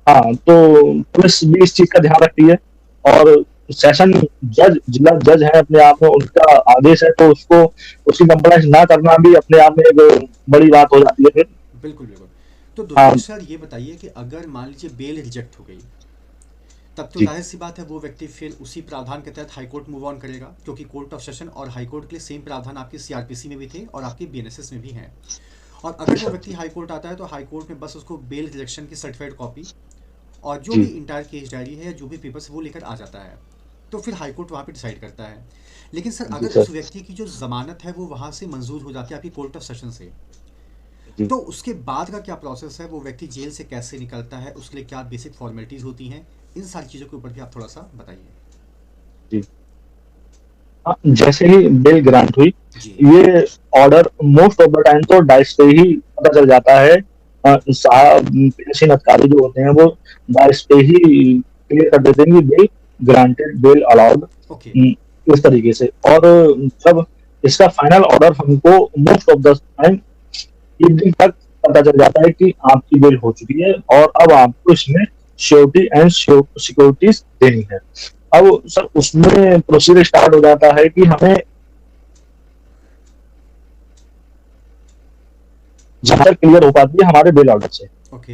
हाँ, तो पुलिस भी इस चीज का ध्यान रखती है। और सेशन जज, जिला जज है अपने आप में, उनका आदेश है, तो उसको उसकी कंप्लाइंस ना करना भी अपने आप में एक बड़ी बात हो जाती है फिर। बिल्कुल बिल्कुल। तो हाँ। दुर्गेश सर ये बताइए कि अगर मान लीजिए बेल रिजेक्ट हो गई, तब तो जी। जाहिर सी बात है वो व्यक्ति फिर उसी प्रावधान के तहत हाई कोर्ट मूव ऑन करेगा, क्योंकि कोर्ट ऑफ सेशन और हाई कोर्ट के लिए सेम प्रावधान आपकी सीआरपीसी में भी थे और आपकी बीएनएसएस में भी हैं। और अगर वो व्यक्ति हाई कोर्ट आता है, तो हाई कोर्ट में बस उसको बेल रिजेक्शन की सर्टिफाइड कॉपी और जो भी जी। इंटायर केस डायरी है, जो भी पेपर्स वो लेकर आ जाता है, तो फिर हाई कोर्ट वहाँ पे डिसाइड करता है। लेकिन सर जी अगर सर। उस व्यक्ति की जो जमानत है वो वहाँ से मंजूर हो जाती है आपकी कोर्ट ऑफ सेशन से, जी। तो उसके बाद का क्या प्रोसेस है, वो व्यक्ति जेल से कैसे निकलता है, उसके लिए क्या बेसिक फॉर्मेलिटीज़ होती हैं, इन सारी चीज़ों के ऊपर भी आप थोड़ा सा बताइए। जी। हाँ, जैसे ही बेल ग्रांट हुई, जी। ये order most of the time तो डाइस पे ही पता चल जाता है। साहब पेशीन अधिकारी जो होते हैं वो डाइस पे ही क्लियर कर देते हैं कि bail granted, bail allowed, okay. इस तरीके से। और जब इसका फाइनल ऑर्डर हमको मोस्ट ऑफ द टाइम एक दिन तक पता चल जाता है कि आपकी बेल हो चुकी है और अब आपको इसमें श्योरिटी एंड सिक्योरिटीज देनी है। अब सर उसमें प्रोसीजर स्टार्ट हो जाता है कि हमें जहां तक क्लियर हो पाती है हमारे बेल ऑर्डर से। ओके।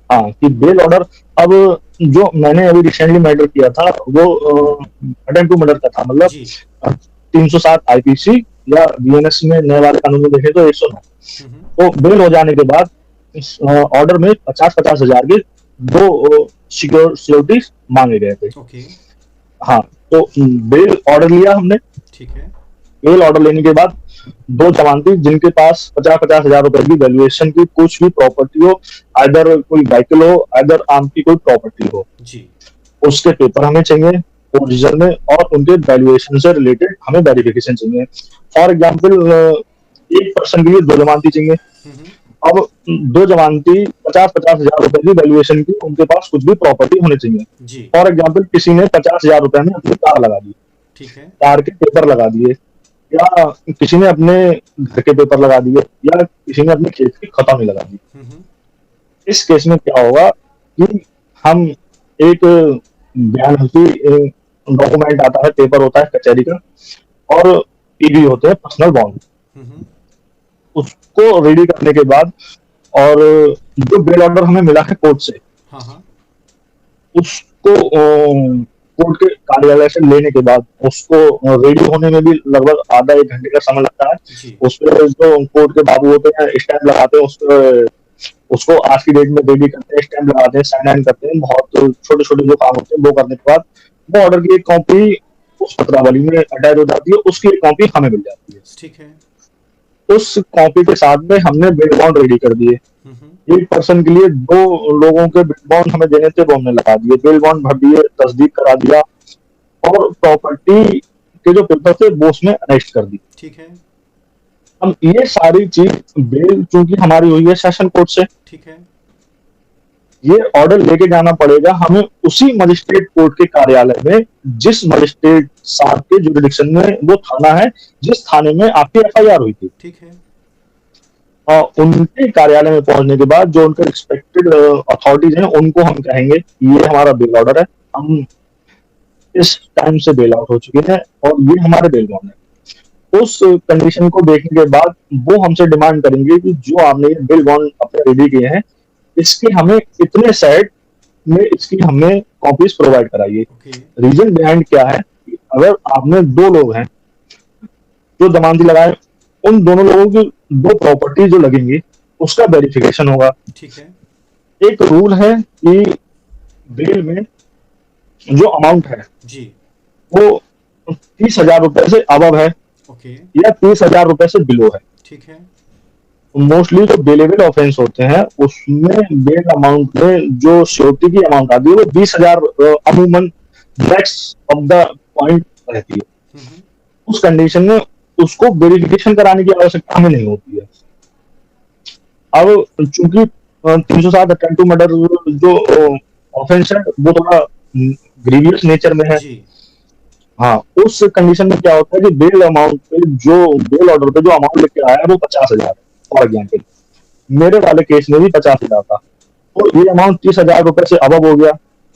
हाँ, कि बेल ऑर्डर, अब जो मैंने अभी रिसेंटली मर्डर किया था वो अटेम्प्ट टू मर्डर का था, मतलब जी। 307 आईपीसी या बीएनएस में नए वाले कानून में देखे तो 109। हम्म। तो बेल हो जाने के बाद इस ऑर्डर में 50-50 हजार के दो सिक्योरिटी मांगे गए थे। ओके। हाँ, तो बेल ऑर्डर लिया हमने। ठीक है। बेल ऑर्डर लेने के बाद दो जमानती जिनके पास 50-50 हजार रुपए की वैल्यूएशन की कुछ भी प्रॉपर्टी हो, अदर कोई व्हीकल हो, अदर आम की कोई प्रॉपर्टी हो, जी। उसके पेपर हमें चाहिए ओरिजिनल में, और उनके वैल्यूएशन से रिलेटेड हमें वेरिफिकेशन चाहिए। फॉर एग्जाम्पल, एक पर्सन के लिए दो जमानती चाहिए। हम्म। अब दो जमानती 50-50 हजार रुपए की वैल्यूएशन की, उनके पास कुछ भी प्रॉपर्टी होनी चाहिए। जी। फॉर एग्जाम्पल, किसी ने 50 हजार रुपए में अपनी कार लगा दी, ठीक है। कार के पेपर लगा दिए, या किसी ने अपने घर के पेपर लगा दिए, या किसी ने अपने खेत की खता में लगा दी। हम्म। इस केस में क्या होगा कि हम एक बयानती डॉक्यूमेंट आता है, पेपर होता है कचहरी का, और पीबी होते हैं पर्सनल बॉन्ड, हम्म। उसको रेडी करने के बाद, और जो बेल ऑर्डर हमें मिला है कोर्ट से, हाँ हाँ। उसको कोर्ट के कार्यालय से लेने के बाद उसको रेडी होने में भी लगभग आधा एक घंटे का समय लगता है। जी। उस पर जो कोर्ट के बाबू होते हैं स्टैम्प लगाते हैं, उस पर उसको आज की डेट में रेडी करते हैं, स्टैम्प लगाते हैं, साइन इन करते हैं, बहुत छोटे छोटे जो काम होते हैं वो करने के बाद वो ऑर्डर की एक कॉपी उस पत्रावली में अटैच हो जाती है, उसकी एक कॉपी हमें मिल जाती है। ठीक है। उस कॉपी के साथ में हमने बिल बॉन्ड रेडी कर दिए। हम्म। एक पर्सन के लिए दो लोगों के बिल बॉन्ड हमें देने थे, वो हमने लगा दिए, बिल बॉन्ड भर दिए, तस्दीक करा दिया। और प्रॉपर्टी के जो पेपर थे वो उसमें अनेक्स्ट कर दी। ठीक है। अब ये सारी चीज बेल चूंकि हमारी हुई है सेशन कोर्ट से, ठीक है। ये ऑर्डर लेके जाना पड़ेगा हमें उसी मजिस्ट्रेट कोर्ट के कार्यालय में, जिस मजिस्ट्रेट साहब के जुरिडिक्शन में वो थाना है, जिस थाने में आपकी एफआईआर हुई थी। ठीक है। और उनके कार्यालय में पहुंचने के बाद जो उनके रिस्पेक्टेड अथॉरिटीज हैं उनको हम कहेंगे ये हमारा बेल ऑर्डर है, हम इस टाइम से बेल आउट हो चुके हैं और ये हमारे बेल बॉन्ड है। उस कंडीशन को देखने के बाद वो हमसे डिमांड करेंगे कि जो आपने ये बिल बॉन्ड अपने रेडी किए हैं, इसके हमें इतने सेट में इसकी हमें कॉपीज प्रोवाइड कराइए। ओके। रीजन बिहाइंड क्या है कि अगर आपने दो लोग हैं जो जमानती लगाए, उन दोनों लोगों की दो प्रॉपर्टी जो लगेंगी उसका वेरिफिकेशन होगा। ठीक है। एक रूल है कि बेल में जो अमाउंट है जी। वो 30,000 रुपए से अबव है ओके। या 30,000 रुपए से बिलो है। ठीक है। मोस्टली जो बेलेबल ऑफेंस होते हैं उसमें बेल अमाउंट में जो श्योरिटी की अमाउंट आती है वो 20,000 अमूमन मैक्स ऑफ द पॉइंट रहती है। हम्म। उस कंडीशन में उसको वेरिफिकेशन कराने की आवश्यकता हमें नहीं होती है। अब चूंकि 307 अटेम्प्ट टू मर्डर जो ऑफेंस है वो थोड़ा ग्रीवियस नेचर में है। जी। हाँ, उस कंडीशन में क्या होता है कि बेल अमाउंट पे जो बेल ऑर्डर पे जो अमाउंट लेके आया है वो 50,000 है। फॉर एग्जाम्पल मेरे वाले केस में भी 50,000 था, तो ये अमाउंट 30,000 रुपए से अबव हो गया।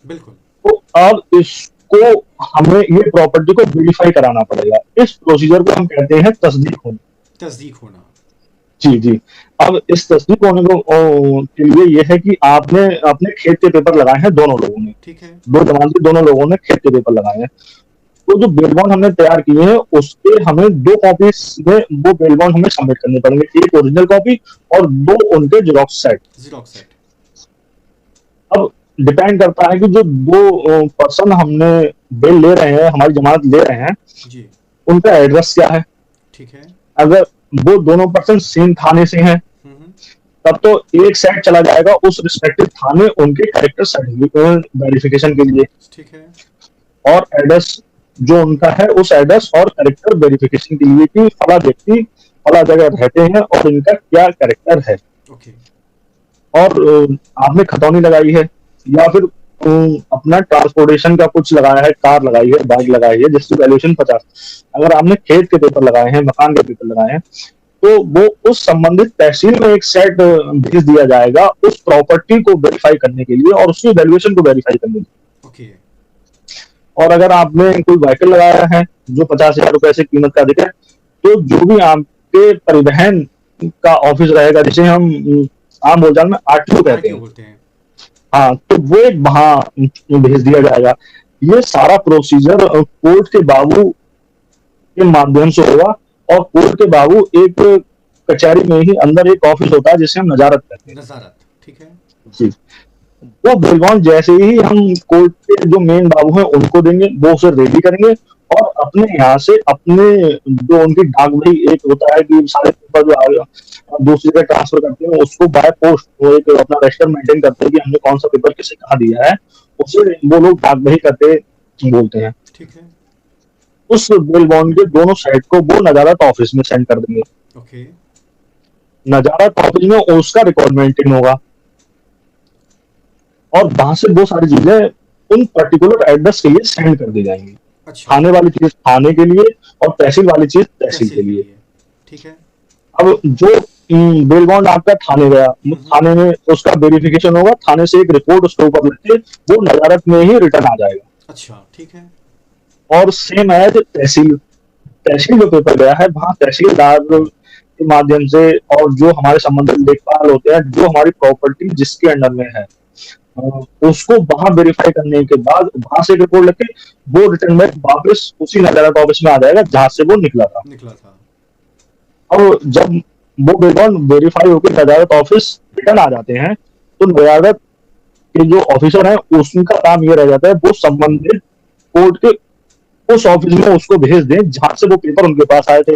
बिल्कुल। तो अब इसको हमें ये प्रॉपर्टी को वेरीफाई कराना पड़ेगा। इस प्रोसीजर को हम कहते हैं तस्दीक होना। तस्दीक होना। जी जी। अब इस तस्दीक होने को के लिए ये है कि आपने अपने खेत के पेपर लगाए हैं, दोनों लोगों ने, ठीक है। दो जमानती दोनों लोगों ने खेत के पेपर लगाए हैं। तो जो बेल बॉन्ड हमने तैयार किए हैं उसके हमें दो कॉपीज में वो बेल बॉन्ड हमें सबमिट करने पड़ेंगे, एक ओरिजिनल कॉपी और दो उनके जेरॉक्स सेट। Xerox set. अब डिपेंड करता है कि जो दो पर्सन हमने बेल ले रहे हैं, हमारी जमानत ले रहे हैं, जी। उनका एड्रेस क्या है। ठीक है। अगर वो दोनों पर्सन सेम थाने से हैं हम्म। तब तो एक सेट चला जाएगा उस रिस्पेक्टिव थाने उनके कैरेक्टर सर्टिफिकेट वेरिफिकेशन के लिए, ठीक है। और एड्रेस जो उनका है उस एड्रेस और कैरेक्टर वेरिफिकेशन के लिए कि फला व्यक्ति फला जगह रहते हैं और इनका क्या कैरेक्टर है। ओके। और आपने खतौनी लगाई है या फिर अपना ट्रांसपोर्टेशन का कुछ लगाया है, कार लगाई है, बाइक लगाई है जिसकी वैल्यूएशन 50, अगर आपने खेत के पेपर लगाए हैं, मकान के पेपर लगाए हैं, तो वो उस संबंधित तहसील में एक सेट भेज दिया जाएगा उस प्रॉपर्टी को वेरीफाई करने के लिए और उसकी वैल्यूएशन को वेरीफाई करने के लिए। ओके। और अगर आपने कोई व्हीकल लगाया है जो 50,000 रुपए से कीमत का अधिक है, तो जो भी आपके परिवहन का ऑफिस रहेगा, जिसे हम आम बोलचाल में आरटीओ कहते आरटीओ हैं, बोलते हैं। हाँ, तो वो एक वहां भेज दिया जाएगा। ये सारा प्रोसीजर कोर्ट के बाबू के माध्यम से होगा, और कोर्ट के बाबू एक कचहरी में ही अंदर एक ऑफिस होता है जिसे हम नजारत कहते हैं। नजारत। ठीक है। जी। वो बिल बॉन्ड जैसे ही हम कोर्ट के जो मेन बाबू हैं उनको देंगे, वो उसे रेडी करेंगे और अपने यहाँ से अपने जो उनकी डाक भाई एक होता है कि सारे पेपर जो आएगा दूसरी जगह ट्रांसफर करते हैं, उसको बाय पोस्ट वो एक अपना रजिस्टर मेंटेन करते हैं कि हमने कौन सा पेपर किसे कहाँ दिया है, उसे वो लोग डाक भाई करते बोलते हैं। ठीक है। उस बिल बॉन्ड के दोनों साइड को वो नजारत ऑफिस में सेंड कर देंगे। ओके। नजारत ऑफिस में उसका रिकॉर्ड मेंटेन होगा और वहां से वो सारी चीजें उन पर्टिकुलर एड्रेस के लिए सेंड कर दी जाएंगी। अच्छा। थाने वाली चीज थाने के लिए और तहसील वाली चीज तहसील के लिए। ठीक है। अब जो बेल बॉन्ड आपका थाने गया, थाने में उसका वेरिफिकेशन होगा, थाने से एक रिपोर्ट उसके ऊपर लिख के वो नजारत में ही रिटर्न आ जाएगा। अच्छा। ठीक है। और सेम एज तहसील, तहसील जो पेपर गया है वहां तहसीलदार के माध्यम से और जो हमारे संबंधित लेखपाल होते हैं, जो हमारी प्रॉपर्टी जिसके अंडर में है, उसको वहां वेरीफाई करने के बाद वहां से रिपोर्ट लेके वो रिटर्न बैक वापस उसी नजारत ऑफिस में आ जाएगा जहां से वो निकला था। और जब वो बिल बॉन्ड वेरीफाई होकर नजारत ऑफिस रिटर्न आ जाते हैं, तो नजारत के जो ऑफिसर है उसका काम ये रह जाता है वो संबंधित कोर्ट के उस ऑफिस में उसको भेज दें जहां से वो पेपर उनके पास आए थे।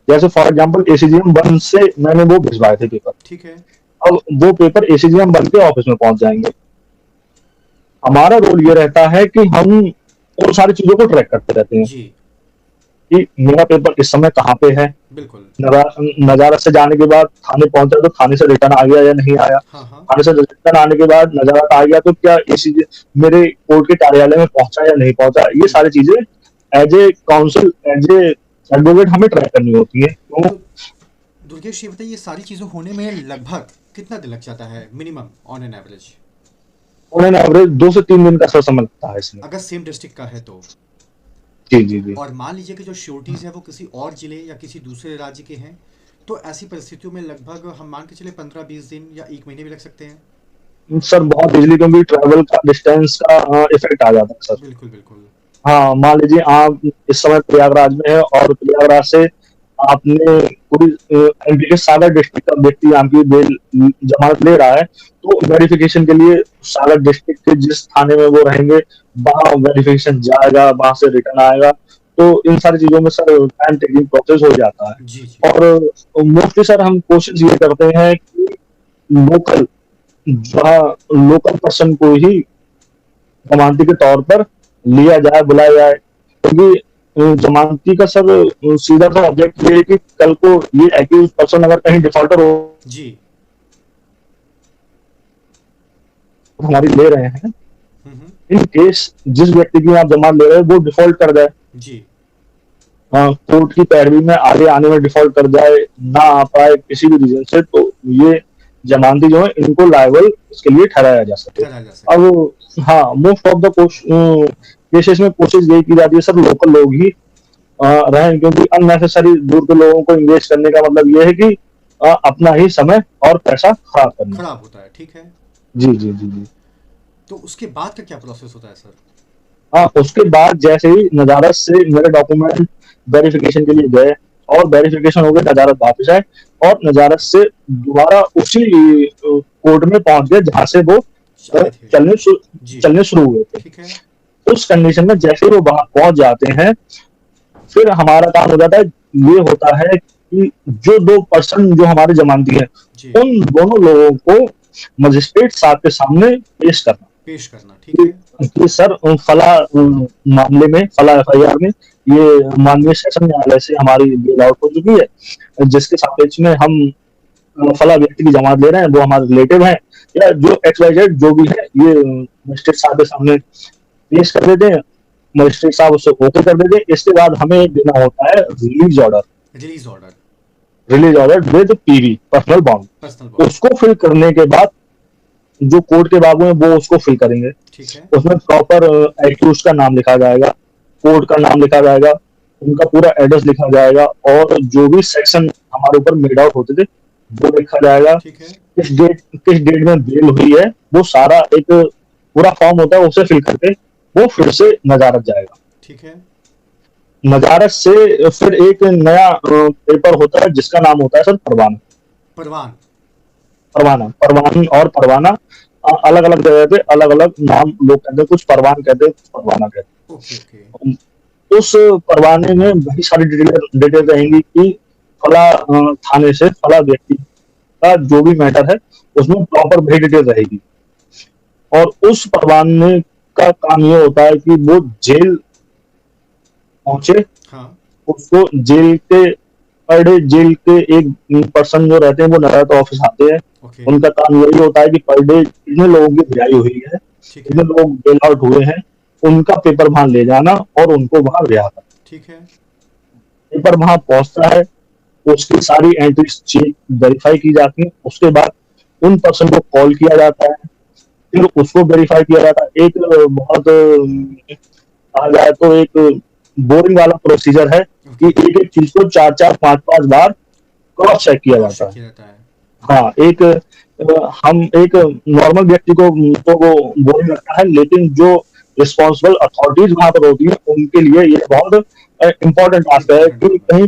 जैसे फॉर एग्जांपल एसीजीएम 1 से मैंने वो भिजवाए थे पेपर, ठीक है। अब वो पेपर एसीजीएम 1 के ऑफिस में पहुंच जाएंगे। हमारा रोल ये रहता है कि हम उन सारी चीजों को ट्रैक करते रहते हैं। जी। कि मेरा पेपर इस समय कहाँ पे है। बिल्कुल। नजारत से जाने के बाद थाने पहुंचा तो थाने से रिटर्न आ गया या नहीं आया। हाँ, हाँ। थाने से रिटर्न आने के बाद नजारत आ गया तो क्या ये चीजें मेरे कोर्ट के कार्यालय में पहुंचा या नहीं पहुंचा, ये बिल्कुल। सारी चीजें as a counsel, as a advocate हमें ट्रैक करनी होती है। तो तो दुर्गेश, ये बताइए, ये सारी चीज़ें होने में लगभग कितना दिन लग जाता है minimum on an average, on average 2 से 3 दिन का सर समय लगता है इसमें। अगर सेम डिस्ट्रिक्ट का है तो? जी जी जी। और मान लीजिए कि जो श्योरिटीज़ है वो किसी और जिले या किसी दूसरे राज्य के हैं, तो ऐसी परिस्थितियों में लगभग हम मान के चले 15-20 दिन या 1 महीने भी लग सकते हैं। सर बहुत इजली, क्योंकि ट्रैवल का डिस्टेंस का इफेक्ट आ जाता है सर। बिल्कुल, बिल्कुल। हाँ, मान लीजिए आप इस समय प्रयागराज में है और प्रयागराज से आपने पूरी एमपी के सागर डिस्ट्रिक्ट का व्यक्ति आपकी बेल जमानत ले रहा है, तो वेरिफिकेशन के लिए सागर डिस्ट्रिक्ट के जिस थाने में वो रहेंगे वहाँ वेरिफिकेशन जाएगा, वहां से रिटर्न आएगा। तो इन सारी चीजों में सर टाइम टेकिंग प्रोसेस हो जाता है। जी, जी। और मोस्टली सर हम कोशिश ये करते हैं कि लोकल, जहाँ लोकल पर्सन को ही जमानती के तौर पर लिया जाए, बुलाया जाए, क्योंकि जमानती का सर सीधा सा ऑब्जेक्ट ये है कि कल को ये एक्यूज पर्सन अगर कहीं डिफॉल्टर हो, जी। हमारी ले रहे हैं, हम्म। इन केस जिस व्यक्ति की आप जमानत ले रहे हैं वो डिफॉल्ट कर जाए, जी। कोर्ट की पैरवी में आगे आने में डिफॉल्ट कर जाए, ना आ पाए किसी भी रीजन से, तो ये जमानती जो है इनको लायबल इसके लिए ठहराया जा सके। ठहराया जा सके। अब हाँ, मोस्ट ऑफ द केसेस में कोशिश यही की जाती है सर लोकल लोग ही रहें, क्योंकि अननेसेसरी दूर के लोगों को इंगेज करने का मतलब ये है कि अपना ही समय और पैसा खराब करना। खराब होता है, ठीक है। जी जी जी जी। तो उसके बाद का क्या प्रोसेस होता है सर? हाँ, उसके बाद जैसे ही नजारत से मेरे डॉक्यूमेंट वेरिफिकेशन के लिए गए और वेरिफिकेशन हो गया, नजारत वापस आए और नजारत से दोबारा उसी कोर्ट में पहुंच गए जहां से वो आए थे। चलने जी। चलने शुरू हुए थे। ठीक है। उस कंडीशन में जैसे ही वो वहां पहुंच जाते हैं, फिर हमारा काम हो जाता है, ये होता है कि जो 2 पर्सन जो हमारे जमानती है, जी। उन दोनों लोगों को मजिस्ट्रेट साहब के सामने पेश करना पेश करना, ठीक है। कि सर फला मामले में, फला एफआईआर में ये माननीय सेशन न्यायालय से हमारी बेल आउट हो चुकी है, जिसके सापेक्ष में हम फला व्यक्ति की जमानत ले रहे हैं, वो हमारे रिलेटिव हैं या जो एक्स वाई जेड जो भी है, ये मजिस्ट्रेट साहब के सामने पेश कर देते हैं। मजिस्ट्रेट साहब उससे ओके कर देते हैं। इसके बाद हमें देना होता है release order. Release order. Release order with PV, personal bond. Personal bond. उसको फिल करने के बाद जो कोर्ट के बाबू हैं वो उसको फिल करेंगे। ठीक है। उसमें प्रॉपर एक्यूज का नाम लिखा जाएगा, कोर्ट का नाम लिखा जाएगा, उनका पूरा एड्रेस लिखा जाएगा और जो भी सेक्शन हमारे ऊपर मेड आउट होते थे वो लिखा जाएगा। ठीक है। किस डेट में बेल हुई है, वो सारा एक पूरा फॉर्म होता है, उसे फिल करके वो फिर से नजारत जाएगा। ठीक है। नजारत से फिर एक नया पेपर होता है जिसका नाम होता है सर परवाना। परवान। परवाना, परवान और परवाना अलग अलग जगह पे अलग अलग नाम लोग कहते हैं, कुछ परवान कहते हैं, कुछ परवाना कहते ओके, ओके। हैं। उस परवाने में वही सारी डिटेल रहेंगी कि फला थाने से फला व्यक्ति का जो भी मैटर है उसमें प्रॉपर वही डिटेल रहेगी। और उस परवाने का काम ये होता है कि वो जेल पहुंचे, हाँ। उसको जेल के पर डे जेल के एक पर्सन जो रहते हैं वो नजारत ऑफिस आते हैं। ओके। उनका काम यही होता है कि पर डे कितने लोगों की रिहाई हुई है, ठीक कितने है। लोग बेल आउट हुए हैं, उनका पेपर वहां ले जाना और उनको वहां रिहा करना। ठीक है। पेपर वहां पहुंचता है, उसकी सारी एंट्रीज चेक वेरीफाई की जाती है। उसके बाद उन पर्सन को कॉल किया जाता है, फिर उसको वेरीफाई किया जाता है। एक बहुत कहा जाए तो एक बोरिंग वाला प्रोसीजर है कि ओके। एक एक चीज को 4-4 5-5 बार क्रॉस चेक किया क्रॉस जाता चेक है। किया जाता है। हाँ, एक हम एक नॉर्मल व्यक्ति को तो वो बोरिंग लगता है, लेकिन जो रिस्पॉन्सिबल अथॉरिटीज वहां पर होती है उनके लिए ये बहुत इम्पोर्टेंट टास्क है इम्पोर्टेंट कि काम है। कहीं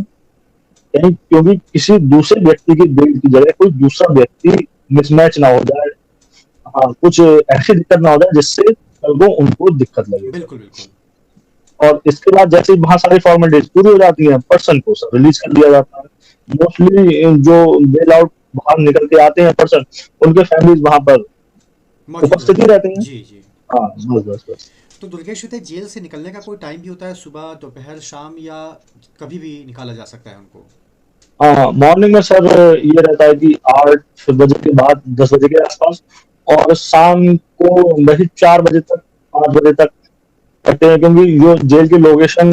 कहीं क्योंकि किसी दूसरे व्यक्ति की बेल की जगह कोई दूसरा व्यक्ति मिसमैच ना हो जाए, हाँ, कुछ ऐसी दिक्कत ना हो जाए जिससे कल को उनको दिक्कत लगे। बिल्कुल, बिल्कुल। और इसके बाद जैसे ही वहाँ सारी फॉर्मेलिटीज पूरी हो जाती हैं, पर्सन को सब रिलीज कर दिया जाता है। मोस्टली जो बेल आउट बाहर निकल के आते हैं पर्सन, उनके फैमिलीज वहां पर मौजूद उपस्थित रहते ही हैं। रहते हैं। जी, जी। हाँ, बस बस बस। तो दुर्गेश होते जेल से निकलने का कोई टाइम भी होता है, सुबह, दोपहर, शाम, या कभी भी निकाला जा सकता है उनको? हाँ, मॉर्निंग में सर ये रहता है कि 8 बजे के बाद 10 बजे के आसपास, और शाम को वही 4 बजे तक, 5 बजे तक करते हैं, क्योंकि जो जेल की लोकेशन,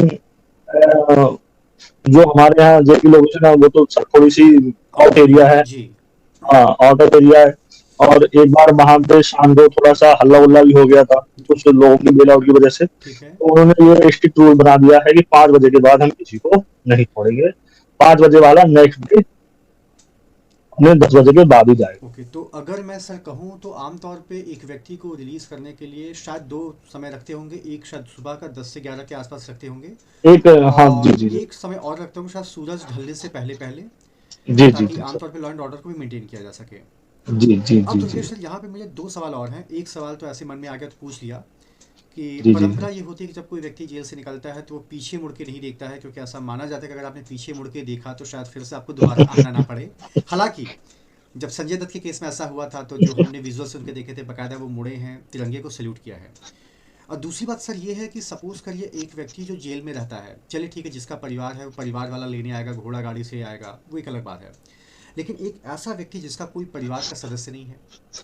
जो हमारे यहाँ जेल की लोकेशन है वो तो सर थोड़ी सी आउट आउट एरिया एरिया है है। जी। हाँ, आउट ऑफ एरिया है। और एक बार वहां पे शाम को थोड़ा सा हल्ला उल्ला भी हो गया था कुछ लोगों की बेल आउट की वजह से, ठीक है। तो उन्होंने ये स्ट्रिक्ट रूल बना दिया है कि 5 बजे के बाद हम किसी को नहीं छोड़ेंगे। 5 बजे वाला नेक्स्ट डे हमें 10 बजे के बाद ही जाएगा। ओके, तो अगर मैं सर कहूँ तो आमतौर पे एक व्यक्ति को रिलीज़ करने के लिए शायद दो समय रखते होंगे। एक शायद सुबह का 10 से 11 के आसपास रखते होंगे, एक, हाँ जी और जी जी एक समय और रखते होंगे शायद सूरज ढलने से पहले पहले, जी जी ताकि जी सर। आमतौर पे लॉ एंड ऑर्डर को भी मेंटेन किया जा सके। जी जी अब जी जी दुर्गेश सर, यहाँ पे मुझे दो सवाल और हैं। एक सवाल तो ऐसे मन में आ गया तो पूछ लिया कि जी जी परंपरा ये होती है कि जब कोई व्यक्ति जेल से निकलता है तो वो पीछे मुड़ के नहीं देखता है, क्योंकि ऐसा माना जाता है कि अगर आपने पीछे मुड़ के देखा तो शायद फिर से आपको दोबारा आना ना पड़े। हालांकि जब संजय दत्त के केस में ऐसा हुआ था तो जो हमने विजुअल्स उनके देखे थे, बकायदा वो मुड़े हैं, तिरंगे को सैल्यूट किया है। और दूसरी बात सर ये है कि सपोज करिए एक व्यक्ति जो जेल में रहता है, चलिए ठीक है, जिसका परिवार है वो परिवार वाला लेने आएगा, घोड़ा गाड़ी से आएगा, वो एक अलग बात है। लेकिन एक ऐसा व्यक्ति जिसका कोई परिवार का सदस्य नहीं है,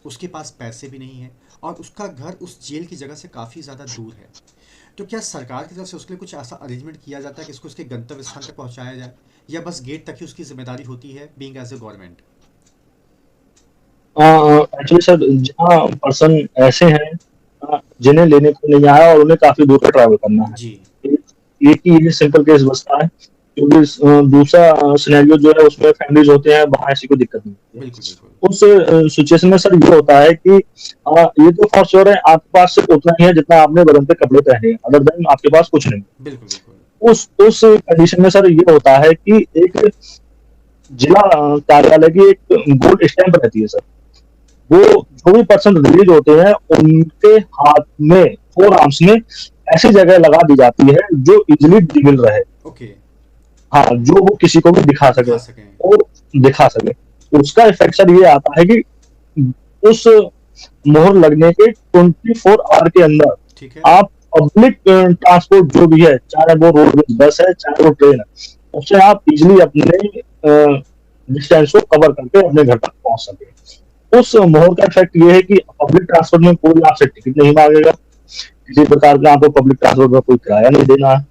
उसके पास पैसे भी नहीं है, और उसका घर उस जेल की जगह से काफ़ी ज़्यादा दूर है, तो क्या सरकार की तरफ से उसके लिए कुछ ऐसा अरेंजमेंट किया जाता है कि इसको उसके गंतव्य स्थान तक पहुंचाया जाए, या बस गेट तक ही उसकी जिम्मेदारी होती है being as a government? Actually sir, जहाँ पर्सन ऐसे हैं जिन्हें लेने को नहीं आया और उन्हें काफी दूर का ट्रैवल करना है, जी। एक एक ही ये सिंपल केस बचता है, क्योंकि दूसरा सिनेरियो जो है उसमें फैमिलीज होते हैं, वहाँ ऐसी कोई दिक्कत नहीं होती बिल्कुल बिल्कुल। है। उस सिचुएशन में सर ये होता है कि ये तो फॉर श्योर है आपके पास सिर्फ उतना ही है जितना आपने बदन पे कपड़े पहने हैं, अदर देन आपके पास कुछ नहीं। बिल्कुल बिल्कुल। उस कंडीशन में सर ये होता है कि एक जिला कार्यालय की एक गोल्ड स्टैंप रहती है सर, वो जो भी पर्सन रिलीज होते हैं उनके हाथ में, फोर आर्म्स में ऐसी जगह लगा दी जाती है जो इजिली विजिबल रहे। ओके। हाँ, जो वो किसी को भी दिखा सके दिखा सकें। और दिखा सके। उसका इफेक्ट सर ये आता है कि उस मोहर लगने के 24 आवर के अंदर ठीक है। आप पब्लिक ट्रांसपोर्ट जो भी है, चाहे वो रोडवेज बस है चाहे वो ट्रेन है, उससे आप इजिली अपने डिस्टेंस को कवर करके अपने घर तक पहुंच सके। उस मोहर का इफेक्ट ये है कि पब्लिक ट्रांसपोर्ट में कोई आपसे टिकट नहीं मांगेगा, किसी प्रकार का आपको पब्लिक ट्रांसपोर्ट में कोई किराया नहीं देना है।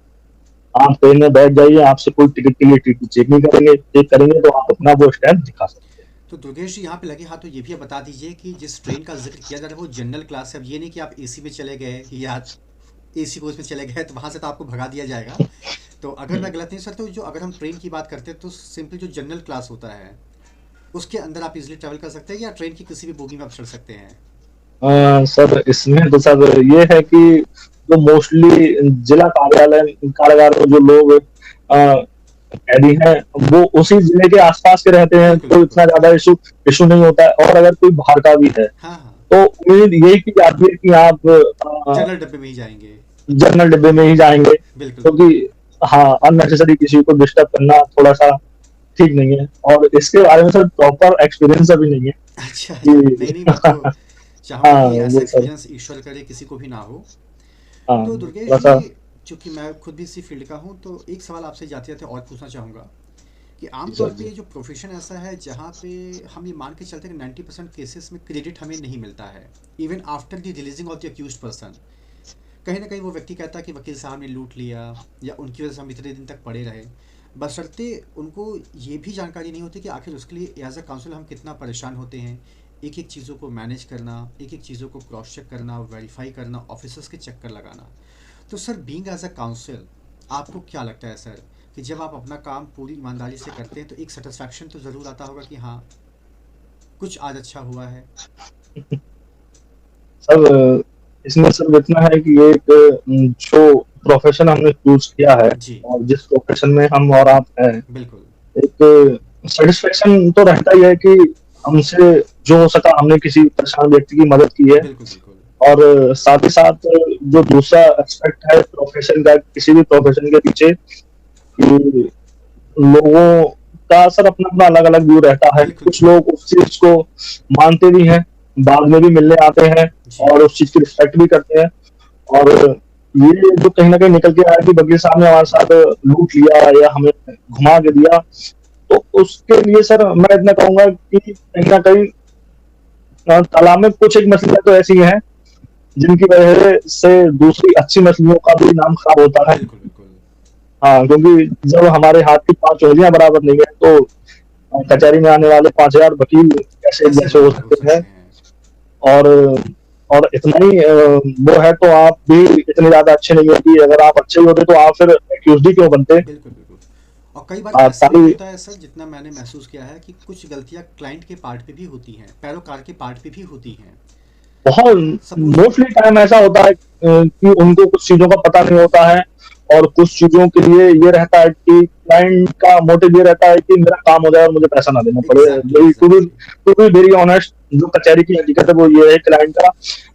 आप ट्रेन में बैठ जाइए, आपसे कोई टिकट के लिए टीटी चेक नहीं करेंगे, चेक करेंगे तो आप अपना वो स्टैंप दिखा सकते हैं। तो दुर्गेश जी, यहाँ पे लगे हाथ तो ये भी आप बता दीजिए कि जिस ट्रेन का जिक्र किया जा रहा है वो जनरल क्लास है। अब ये नहीं कि आप एसी में चले गए या एसी कोच में चले गए तो वहाँ से तो आपको भगा दिया जाएगा। तो अगर मैं गलत नहीं सर, तो जो अगर हम ट्रेन की बात करते हैं तो सिंपली जो जनरल क्लास होता है उसके अंदर आप इजीली ट्रैवल कर सकते हैं, या ट्रेन की किसी भी बोगी में आप चढ़ सकते हैं? सर इसमें तो सर ये है कि जो मोस्टली जिला कार्यालय कारागार में जो लोग कैदी हैं, वो उसी जिले के आसपास के रहते हैं, बिल्कुल तो बिल्कुल। इतना ज्यादा इशू इशू नहीं होता है। और अगर कोई बाहर का भी है हाँ हाँ। तो उम्मीद यही की जाती है कि आप जनरल डब्बे में ही जाएंगे। जनरल डिब्बे में ही जाएंगे, बिल्कुल क्योंकि बिल्कुल। हाँ, अननेसेसरी किसी को डिस्टर्ब करना थोड़ा सा ठीक नहीं है। और इसके बारे में सर प्रॉपर एक्सपीरियंस अभी नहीं है अच्छा अच्छा, नहीं नहीं, मैं तो कि चाहूँगा हाँ कि ऐसा वो सर, एक्सपीरियंस ईश्वर करे किसी को भी ना हो। हाँ तो दुर्गेश थोड़ा जी, सा। चूंकि मैं खुद भी इसी फील्ड का हूँ, तो एक सवाल आपसे जाते जाते और पूछना चाहूँगा कि जी आमतौर सर पे जी। ये जो प्रोफेशन ऐसा है जहाँ पे हम ये मान के चलते हैं कि 90% केसेस में क्रेडिट हमें नहीं मिलता है, even after the releasing of the accuse person. कहीं ना कहीं वो व्यक्ति कहता है कि वकील साहब ने लूट लिया, या उनकी वजह से हम इतने दिन तक पड़े रहे, बशर्ते उनको ये भी जानकारी नहीं होती कि आखिर उसके लिए एज अ काउंसिल हम कितना परेशान होते हैं। एक एक चीज़ों को मैनेज करना, एक एक चीज़ों को क्रॉस चेक करना, वेरीफाई करना, ऑफिसर्स के चक्कर लगाना। तो sir being as a council, आपको क्या लगता है सर कि जब आप अपना काम पूरी ईमानदारी से करते हैं तो एक सेटिस्फैक्शन तो ज़रूर आता होगा कि हाँ, कुछ आज अच्छा हुआ है? सर इसमें सर इतना है कि ये एक जो प्रोफेशन हमने चूज किया है जी। और जिस प्रोफेशन में हम और आप हैं, बिल्कुल एक सेटिस्फेक्शन तो रहता ही है कि हमसे जो हो सका हमने किसी परेशान व्यक्ति की मदद की है। बिल्कुल। बिल्कुल और साथ ही साथ जो दूसरा एस्पेक्ट है प्रोफेशन का, किसी भी प्रोफेशन के पीछे कि लोगों का सर अपना अपना अलग अलग व्यू रहता है। बिल्कुल। कुछ बिल्कुल लोग उस चीज को मानते भी हैं, बाद में भी मिलने आते हैं जी। और उस चीज की रिस्पेक्ट भी करते हैं। और ये जो कहीं ना कहीं निकल के आया कि वकील साहब ने हमारे साथ लूट लिया या हमें घुमा के दिया, तो उसके लिए सर मैं इतना कहूंगा कि कहीं ना कहीं तालाब में कुछ एक मछलियां तो ऐसी हैं जिनकी वजह से दूसरी अच्छी मछलियों का भी नाम खराब होता है। बिल्कुल बिल्कुल। हाँ, क्योंकि जब हमारे हाथ की 5 उंगलियां बराबर नहीं है तो कचहरी में आने वाले 5,000 वकील कैसे एक कैसे जैसे हो बराबर हो सकते हैं। सकते हैं? और और इतना ही वो है तो आप भी इतने ज्यादा अच्छे नहीं है कि अगर आप अच्छे ही होते तो आप फिर एक्यूज क्यों बनते। बिल्कुल बिल्कुल। और कई बार आप ऐसा भी सारी होता है सर, जितना मैंने महसूस किया है कि कुछ गलतियां क्लाइंट के पार्ट पे भी होती हैं, पैरोकार के पार्ट पे भी होती हैं। बहुत सपोज मोस्टली टाइम ऐसा होता है कि उनको कुछ चीजों का पता नहीं होता है, और कुछ चीजों के लिए ये रहता है कि क्लाइंट का मोटिव ये रहता है कि मेरा काम हो जाए और मुझे पैसा ना देना पड़े। Exactly very exactly. To be very honest, जो कचहरी की हकीकत है वो ये है क्लाइंट का।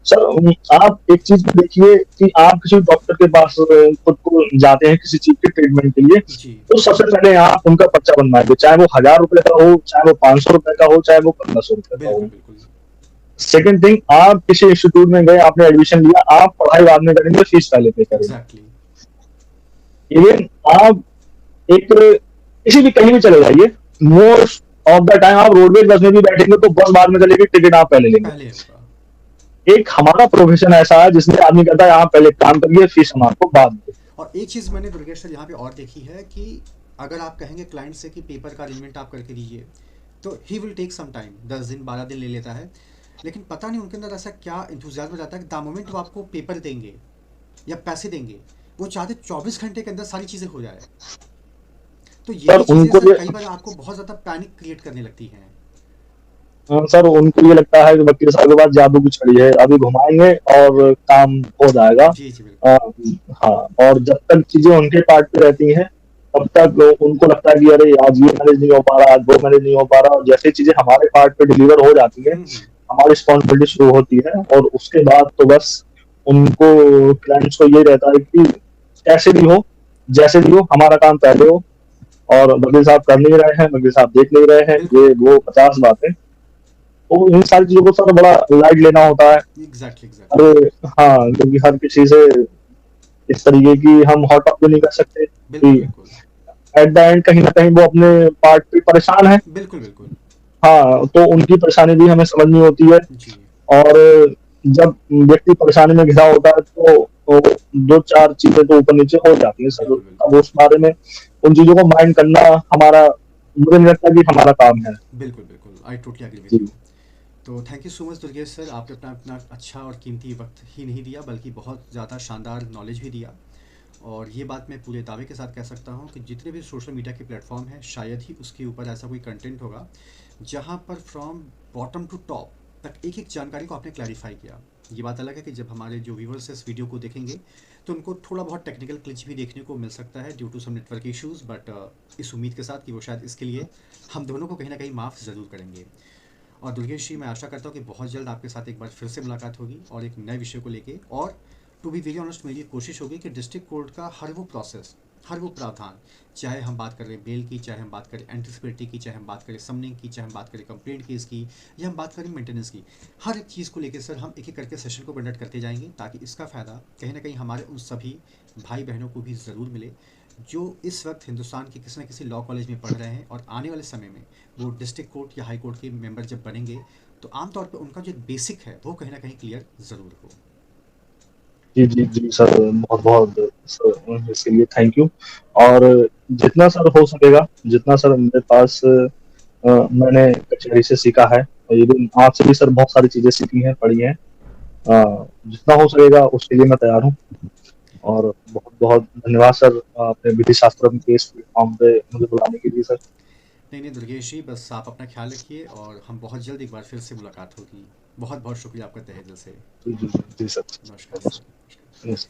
सर आप एक चीज देखिए कि आप किसी डॉक्टर के पास खुद को जाते हैं किसी चीज के ट्रीटमेंट के लिए, जी तो सबसे पहले आप उनका पर्चा बनवाएंगे, चाहे वो 1,000 रुपए का हो, चाहे वो 500 रुपए का हो, चाहे वो 1,500 रुपए का बिल्कुल हो। बिल्कुल। सेकंड थिंग, आप किसी इंस्टीट्यूट में गए, आपने एडमिशन लिया, आप पढ़ाई बाद में करेंगे, फीस पहले पे करेंगे। एग्जैक्टली। इवन आप एक किसी भी कहीं भी चले जाइए, मोस्ट ऑफ द टाइम आप रोडवेज बस में भी बैठेंगे तो बस बाद में चलेगी, टिकट आप पहले लेंगे। पहले होगा। एक हमारा प्रोफेशन ऐसा है जिसमें आदमी कहता है आप पहले काम करिए, फीस हम आपको बाद में। और एक चीज़ मैंने दुर्गेश सर यहाँ पे और देखी है कि अगर आप कहेंगे क्लाइंट से कि पेपर का अरेंजमेंट आप करके दीजिए, तो he will take some time, 10 दिन 12 दिन ले लेता है। लेकिन पता नहीं उनके अंदर ऐसा क्या इंथुजियाज्म रहता है कि द मोमेंट वो आपको पेपर देंगे या पैसे देंगे, वो चाहते 24 घंटे के अंदर सारी चीज़ें हो जाए। तो सर यही चीज़ें उनको सर ये कई बार आपको बहुत ज़्यादा पैनिक क्रिएट करने लगती हैं। सर उनको ये लगता है कि वकील साहब के पास जादू की छड़ी है, अभी घुमाएंगे और काम हो जाएगा। जी जी बिल्कुल। अ, हाँ, और जब तक चीजें उनके पार्ट पे रहती हैं तब तक उनको लगता है कि अरे आज ये मैनेज नहीं हो पा रहा, आज वो मैनेज नहीं हो पा रहा, और जैसे चीजें हमारे पार्ट पे डिलीवर हो जाती है, हम्म। हमारी रिस्पॉन्सिबिलिटी शुरू होती है, और उसके बाद तो बस उनको, क्लाइंट्स को ये रहता है कि कैसे भी हो, जैसे भी हो, हमारा काम पहले हो। और वकील साहब कर नहीं रहे हैं, वकील साहब देख नहीं रहे हैं, बिल्कुल ये बिल्कुल। वो 50 बातें। तो इन सारी चीजों को सर बड़ा लाइट लेना होता है। Exactly exactly. अरे हाँ, क्योंकि हर किसी से इस तरीके की हम हॉट टॉप भी नहीं कर सकते कि बिल्कुल बिल्कुल। एट द एंड कहीं ना कहीं वो अपने पार्ट पे परेशान है। बिल्कुल बिल्कुल। हाँ, तो उनकी परेशानी भी हमें समझनी होती है। जी और जब व्यक्ति परेशानी में घिरा होता है तो 2-4 चीजें तो ऊपर नीचे हो जाती है सर। बिल्कुल बिल्कुल। अब उस बारे में उन चीजों को माइंड करना हमारा, मुझे नहीं लगता कि हमारा काम है। बिल्कुल बिल्कुल, आई टोटली एग्री विथ जी यू। तो thank you so much Durgesh sir, आपने अपना अपना अच्छा और कीमती वक्त ही नहीं दिया बल्कि बहुत ज़्यादा शानदार नॉलेज भी दिया। और ये बात मैं पूरे दावे के साथ कह सकता हूँ कि जितने भी सोशल मीडिया के प्लेटफॉर्म हैं, शायद ही उसके ऊपर ऐसा कोई कंटेंट होगा जहाँ पर फ्रॉम बॉटम टू टॉप तक एक एक जानकारी को आपने क्लैरिफाई किया। ये बात अलग है कि जब हमारे जो व्यूवर्स इस वीडियो को देखेंगे तो उनको थोड़ा बहुत टेक्निकल ग्लिच भी देखने को मिल सकता है due to some network issues, but इस उम्मीद के साथ कि वो शायद इसके लिए हम दोनों को कहीं ना कहीं माफ़ ज़रूर करेंगे। और दुर्गेश जी, मैं आशा करता हूँ कि बहुत जल्द आपके साथ एक बार फिर से मुलाकात होगी और एक नए विषय को लेके। और टू बी वेरी ऑनेस्ट, मेरी कोशिश होगी कि डिस्ट्रिक्ट कोर्ट का हर वो प्रोसेस, हर वो प्रावधान, चाहे हम बात करें बेल की, चाहे हम बात करें एंटिसिपेटरी की, चाहे हम बात करें समनिंग की, चाहे हम बात करें कंप्लेंट केस की, या हम बात करें मेंटेनेंस की, हर एक चीज़ को लेकर सर हम एक एक करके सेशन को कंडक्ट करते जाएंगे, ताकि इसका फ़ायदा कहीं ना कहीं हमारे उन सभी भाई बहनों को भी ज़रूर मिले जो इस वक्त हिंदुस्तान के किसी न किसी लॉ कॉलेज में पढ़ रहे हैं, और आने वाले समय में वो डिस्ट्रिक्ट कोर्ट या हाई कोर्ट के मेंबर जब बनेंगे तो आमतौर पर उनका जो बेसिक है वो कहीं ना कहीं क्लियर ज़रूर हो। जी जी जी सर, बहुत बहुत सर इसके लिए थैंक यू। और जितना सर हो सकेगा, जितना सर मेरे पास मैंने कचहरी से सीखा है, और ये भी आपसे भी सर बहुत सारी चीजें सीखी हैं, पढ़ी हैं, जितना हो सकेगा उसके लिए मैं तैयार हूँ। और बहुत बहुत धन्यवाद सर, अपने विधि शास्त्र के इस प्लेटफॉर्म पे मुझे बुलाने के लिए सर। नहीं नहीं दुर्गेश जी, बस आप अपना ख्याल रखिए और हम बहुत जल्द एक बार फिर से मुलाकात होगी। बहुत बहुत शुक्रिया आपका तहे दिल से। जी जी जी सर। नमस्कार सर। Yes.